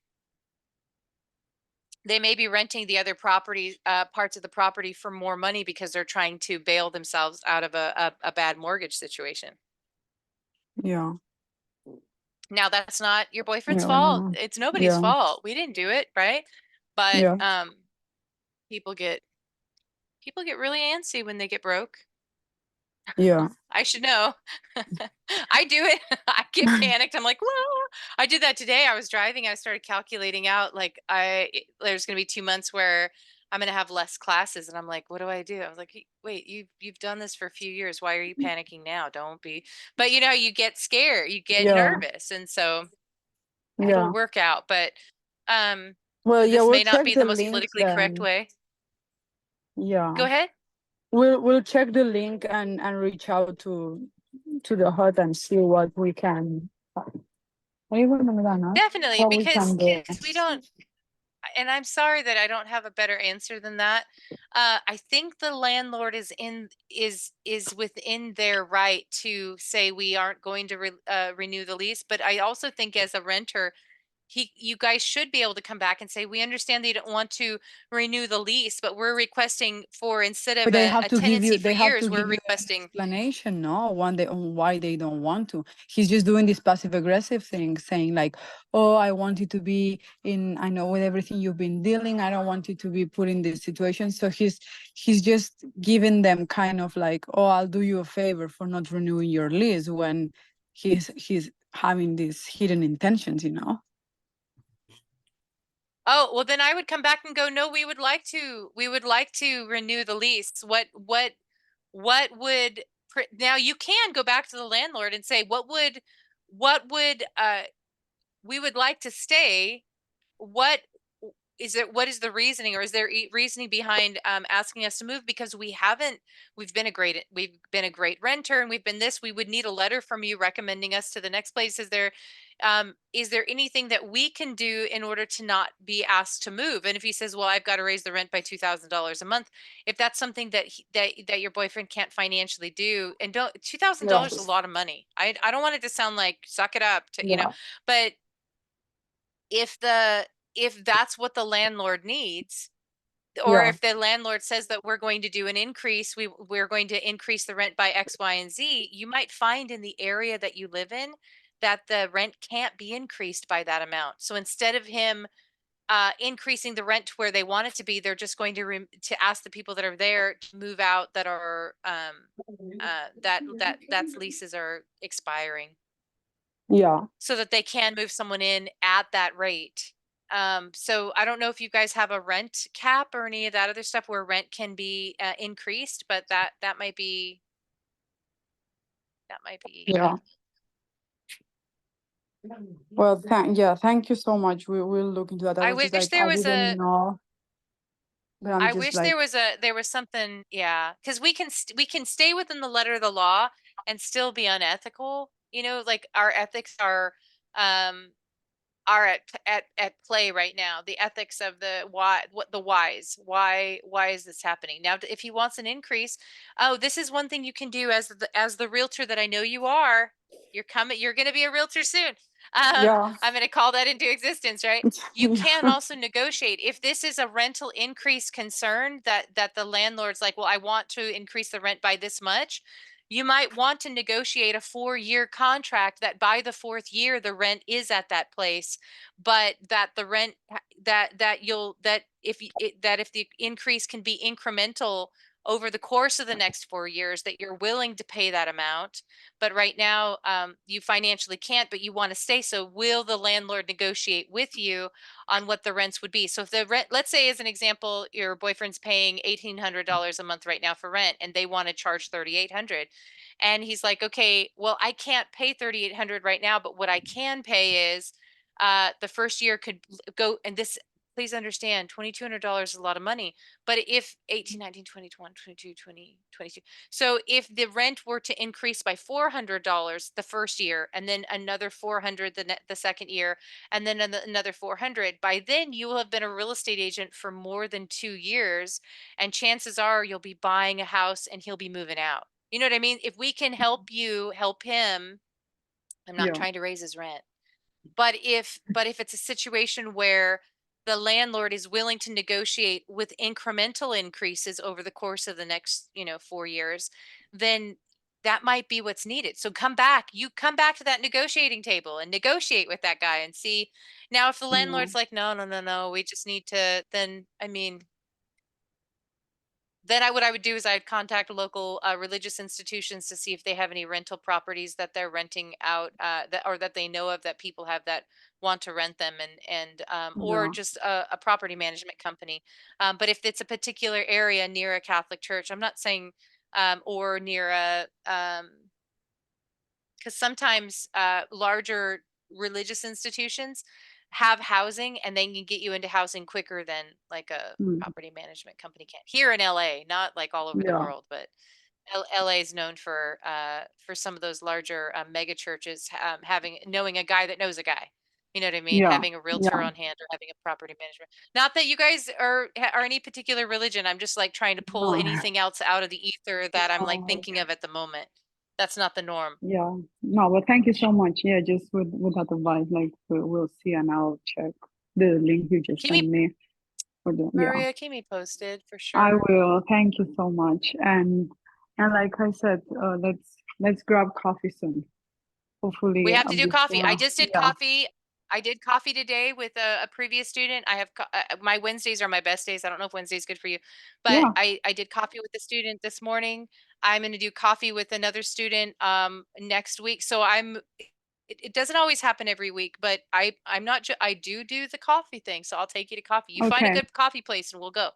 They may be renting the other property, parts of the property for more money because they're trying to bail themselves out of a bad mortgage situation. Yeah. Now, that's not your boyfriend's Yeah, I don't fault. know. It's nobody's Yeah. fault. We didn't do it, right? But Yeah. people get really antsy when they get broke. Yeah. I should know. I do it. I get panicked. I'm like, whoa. I did that today. I was driving. I started calculating out, like, there's going to be 2 months where I'm going to have less classes. And I'm like, what do I do? I was like, wait, you've done this for a few years. Why are you panicking now? Don't be. But you get scared, you get Yeah. nervous. And so Yeah. it'll work out. But Well, yeah, this we'll may not check be the the most links politically correct then. way. Yeah. Go ahead. We'll check the link and reach out to the HUD and see what we can. Definitely, What we because can do. we don't. And I'm sorry that I don't have a better answer than that. I think the landlord is within their right to say we aren't going to renew the lease. But I also think as a renter, you guys should be able to come back and say, we understand that you don't want to renew the lease, but we're requesting for, instead of But they a have to give tenancy you. for They have years, to we're give you an requesting. explanation, no? On why they don't want to. He's just doing this passive aggressive thing, saying like, "Oh, I want you to be in. I know with everything you've been dealing. I don't want you to be put in this situation." So he's just giving them kind of like, "Oh, I'll do you a favor for not renewing your lease," when he's having these hidden intentions, Oh, well, then I would come back and go, no, we would like to renew the lease. What would, now you can go back to the landlord and say, what would, we would like to stay. What is the reasoning, or is there reasoning behind asking us to move? Because we've been a great renter, and we've been this. We would need a letter from you recommending us to the next place. Is there anything that we can do in order to not be asked to move? And if he says, well, I've got to raise the rent by $2,000 a month, if that's something that that your boyfriend can't financially do, and $2,000 is a lot of money. I don't want it to sound like suck it up to, but if that's what the landlord needs, or if the landlord says that we're going to do an increase, we're going to increase the rent by X, Y, and Z, you might find in the area that you live in that the rent can't be increased by that amount. So instead of him increasing the rent to where they want it to be, they're just going to ask the people that are there to move out, that are that's leases are expiring. Yeah. So that they can move someone in at that rate. So I don't know if you guys have a rent cap or any of that other stuff where rent can be increased, but that might be. Yeah. Well, thank you so much. We will look into that. I was just wish like, there I was didn't know. But I'm I just wish like, there was something, yeah, because we can stay within the letter of the law and still be unethical. You know, like our ethics um are at play right now. The ethics of the why, what the whys, why is this happening now? If he wants an increase, oh, this is one thing you can do as the realtor that I know you are. You're going to be a realtor soon. yeah, I'm going to call that into existence, right? You can yeah, also negotiate if this is a rental increase concern that the landlord's like, well, I want to increase the rent by this much. You might want to negotiate a 4-year contract that by the 4th year the rent is at that place, but that the rent that if the increase can be incremental over the course of the next 4 years, that you're willing to pay that amount. But right now, you financially can't, but you want to stay. So will the landlord negotiate with you on what the rents would be? So if the rent, let's say as an example, your boyfriend's paying $1,800 a month right now for rent, and they want to charge 3,800. And he's like, okay, well, I can't pay 3,800 right now, but what I can pay is the first year could go, and this, please understand, $2,200 is a lot of money. But if 18, 19, 20, 21, 22, 20, 22. So if the rent were to increase by $400 the first year, and then another 400 the second year, and then another 400, by then you will have been a real estate agent for more than 2 years. And chances are you'll be buying a house and he'll be moving out. You know what I mean? If we can help you help him, I'm not yeah, trying to raise his rent. But if it's a situation where the landlord is willing to negotiate with incremental increases over the course of the next, 4 years, then that might be what's needed. So you come back to that negotiating table and negotiate with that guy and see. Now, if the yeah, landlord's like, no, no, no, no, we just need to, then, I mean, then what I would do is I'd contact local religious institutions to see if they have any rental properties that they're renting out, that they know of, that people have that want to rent them, or yeah. just a property management company. But if it's a particular area near a Catholic church, I'm not saying, or near because sometimes larger religious institutions have housing, and they can get you into housing quicker than like a Mm, property management company can. Here in LA, not like all over the yeah, world, but LA is known for some of those larger mega churches knowing a guy that knows a guy. You know what I mean? yeah, Having a realtor yeah. on hand, or having a property management. Not that you guys are any particular religion. I'm just like trying to pull No, anything else out of the ether that I'm like no, thinking of at the moment. That's not the norm. yeah. No, but thank you so much. Yeah, just with that advice, like we'll see, and I'll check the link you just Keep sent me me for the, yeah. Maria, keep me posted for I sure. will. Thank you so much. And like I said, let's grab coffee soon. We Hopefully, have to do coffee. I before, just did yeah, coffee. I did coffee today with a previous student. I have my Wednesdays are my best days. I don't know if Wednesday's good for you, but yeah. I did coffee with the student this morning. I'm going to do coffee with another student next week. So it doesn't always happen every week, but I'm not I do the coffee thing. So I'll take you to coffee. You find a Okay, good coffee place and we'll go.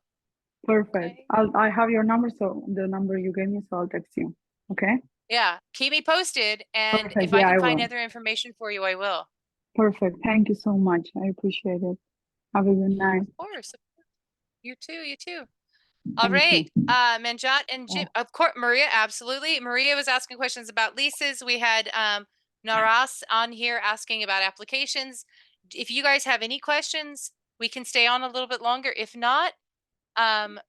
perfect. Okay. I have your number, so the number you gave me, so I'll text you. Okay, Yeah. Keep me posted. And perfect. if I Yeah, can I find will. other information for you, I will. Perfect. Thank you so much. I appreciate it. Have a good night. Of course. You too. You too. All Thank you. right, Manjot and Jim, Oh, of course, Maria, absolutely. Maria was asking questions about leases. We had Naras on here asking about applications. If you guys have any questions, we can stay on a little bit longer. If not,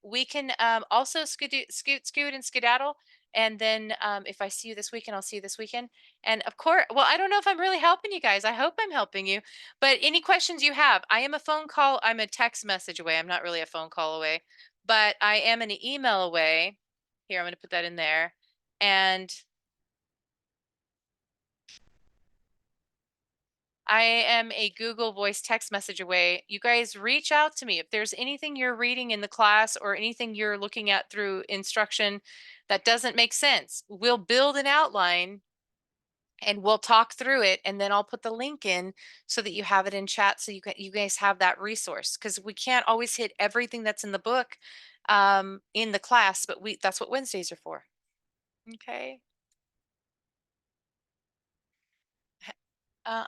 we can also scoot and skedaddle. And then if I see you this weekend, I'll see you this weekend. And of course, well, I don't know if I'm really helping you guys. I hope I'm helping you. But any questions you have, I'm a text message away. I'm not really a phone call away, but I am an email away. Here, I'm going to put that in there. And I am a Google Voice text message away. You guys reach out to me if there's anything you're reading in the class or anything you're looking at through instruction that doesn't make sense. We'll build an outline and we'll talk through it, and then I'll put the link in so that you have it in chat, so you guys have that resource, because we can't always hit everything that's in the book in the class, but that's what Wednesdays are for. Okay. Uh,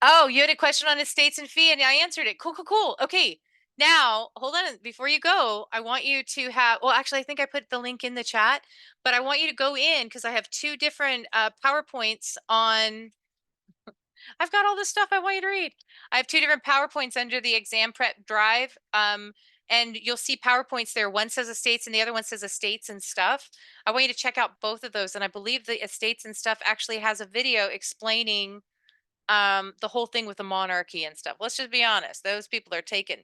Oh, you had a question on estates and fee, and I answered it. Cool, cool, cool. Okay. Now, hold on. Before you go, I want you to have, well, actually, I think I put the link in the chat, but I want you to go in because I have 2 different PowerPoints on. I've got all this stuff I want you to read. I have 2 different PowerPoints under the exam prep drive. And you'll see PowerPoints there. One says estates and the other one says estates and stuff. I want you to check out both of those. And I believe the estates and stuff actually has a video explaining the whole thing with the monarchy and stuff. Let's just be honest, those people are taken.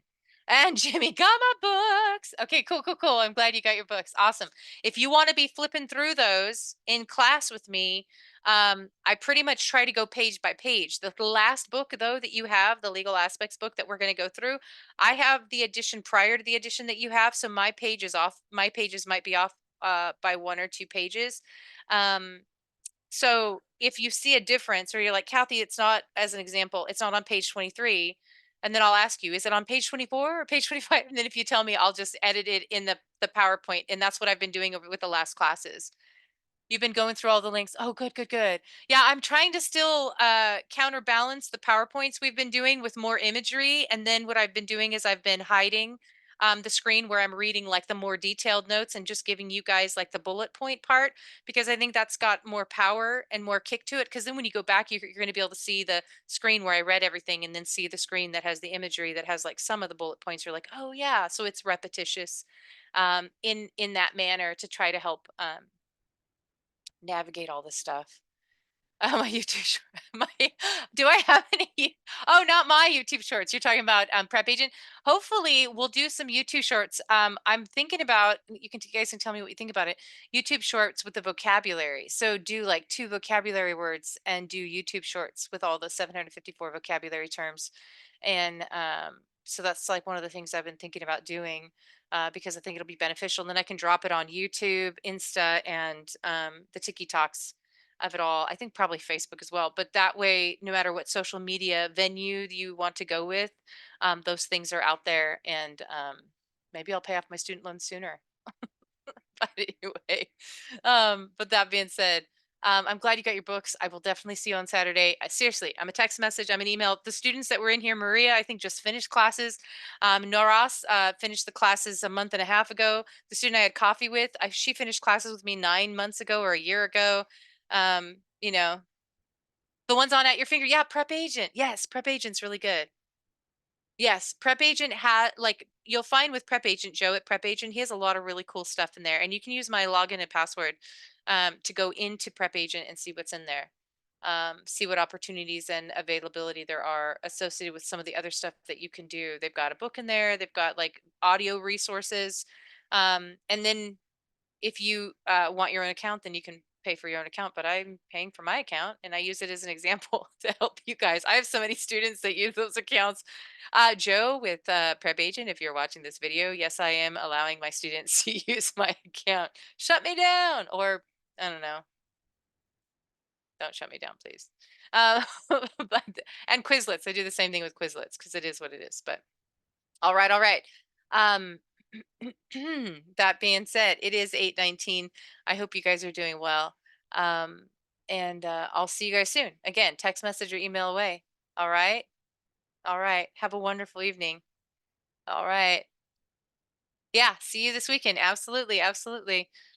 And Jimmy got my books. Okay, cool. I'm glad you got your books. Awesome. If you want to be flipping through those in class with me, I pretty much try to go page by page. The last book, though, that you have, the legal aspects book that we're going to go through, I have the edition prior to the edition that you have, so my page is off. My pages might be off by 1 or 2 pages. So if you see a difference, or you're like, Kathy, it's not, as an example, it's not on page 23. And then I'll ask you, is it on page 24 or page 25? And then if you tell me, I'll just edit it in the PowerPoint. And that's what I've been doing with the last classes. You've been going through all the links. Oh, good. Yeah, I'm trying to still counterbalance the PowerPoints we've been doing with more imagery. And then what I've been doing is I've been hiding the screen where I'm reading like the more detailed notes and just giving you guys like the bullet point part, because I think that's got more power and more kick to it. Because then when you go back, you're going to be able to see the screen where I read everything, and then see the screen that has the imagery that has like some of the bullet points. You're like, oh yeah, so it's repetitious in that manner to try to help navigate all this stuff. My YouTube short, do I have any? Oh, not my YouTube shorts. You're talking about Prep Agent. Hopefully we'll do some YouTube shorts. I'm thinking about, you guys can tell me what you think about it. YouTube shorts with the vocabulary. So do like 2 vocabulary words and do YouTube shorts with all the 754 vocabulary terms. And so that's like one of the things I've been thinking about doing. Because I think it'll be beneficial. And then I can drop it on YouTube, Insta, and the TikToks of it all. I think probably Facebook as well. But that way, no matter what social media venue you want to go with, those things are out there. And maybe I'll pay off my student loan sooner. But anyway, but that being said, I'm glad you got your books. I will definitely see you on Saturday. Seriously, I'm a text message, I'm an email. The students that were in here, Maria, I think just finished classes. Noras finished the classes a month and a half ago. The student I had coffee with, she finished classes with me 9 months ago or a year ago. You know, the ones on At Your Finger. Yeah, Prep Agent. Yes, Prep Agent's really good. Yes, Prep Agent had, like, you'll find with Prep Agent, Joe at Prep Agent, he has a lot of really cool stuff in there, and you can use my login and password to go into Prep Agent and see what's in there. See what opportunities and availability there are associated with some of the other stuff that you can do. They've got a book in there, they've got like audio resources. And then if you want your own account, then you can pay for your own account, but I'm paying for my account and I use it as an example to help you guys. I have so many students that use those accounts. Joe with Prep Agent, if you're watching this video, yes, I am allowing my students to use my account. Shut me down, or I don't know. Don't shut me down, please. But, and Quizlets, I do the same thing with Quizlets because it is what it is. But all right. That being said, it is 8:19. I hope you guys are doing well. And I'll see you guys soon. Again, text message or email away. All right. Have a wonderful evening. All right. Yeah, see you this weekend. Absolutely.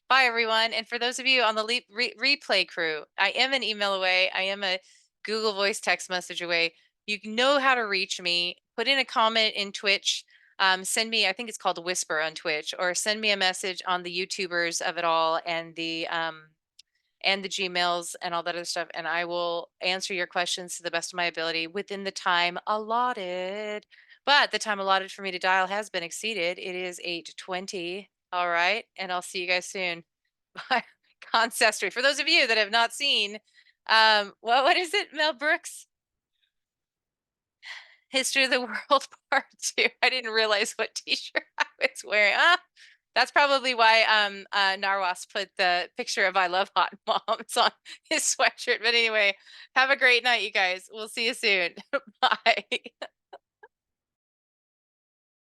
Bye, everyone. And for those of you on the replay crew, I am an email away. I am a Google Voice text message away. You know how to reach me. Put in a comment in Twitch. Send me, I think it's called Whisper on Twitch, or send me a message on the YouTubers of it all and the Gmails and all that other stuff, and I will answer your questions to the best of my ability within the time allotted. But the time allotted for me to dial has been exceeded. It is 8:20. All right, and I'll see you guys soon. Bye. Ancestry. For those of you that have not seen, what is it, Mel Brooks? History of the World Part 2. I didn't realize what t-shirt I was wearing. That's probably why Narwas put the picture of I Love Hot Moms on his sweatshirt. But anyway, have a great night, you guys. We'll see you soon. Bye.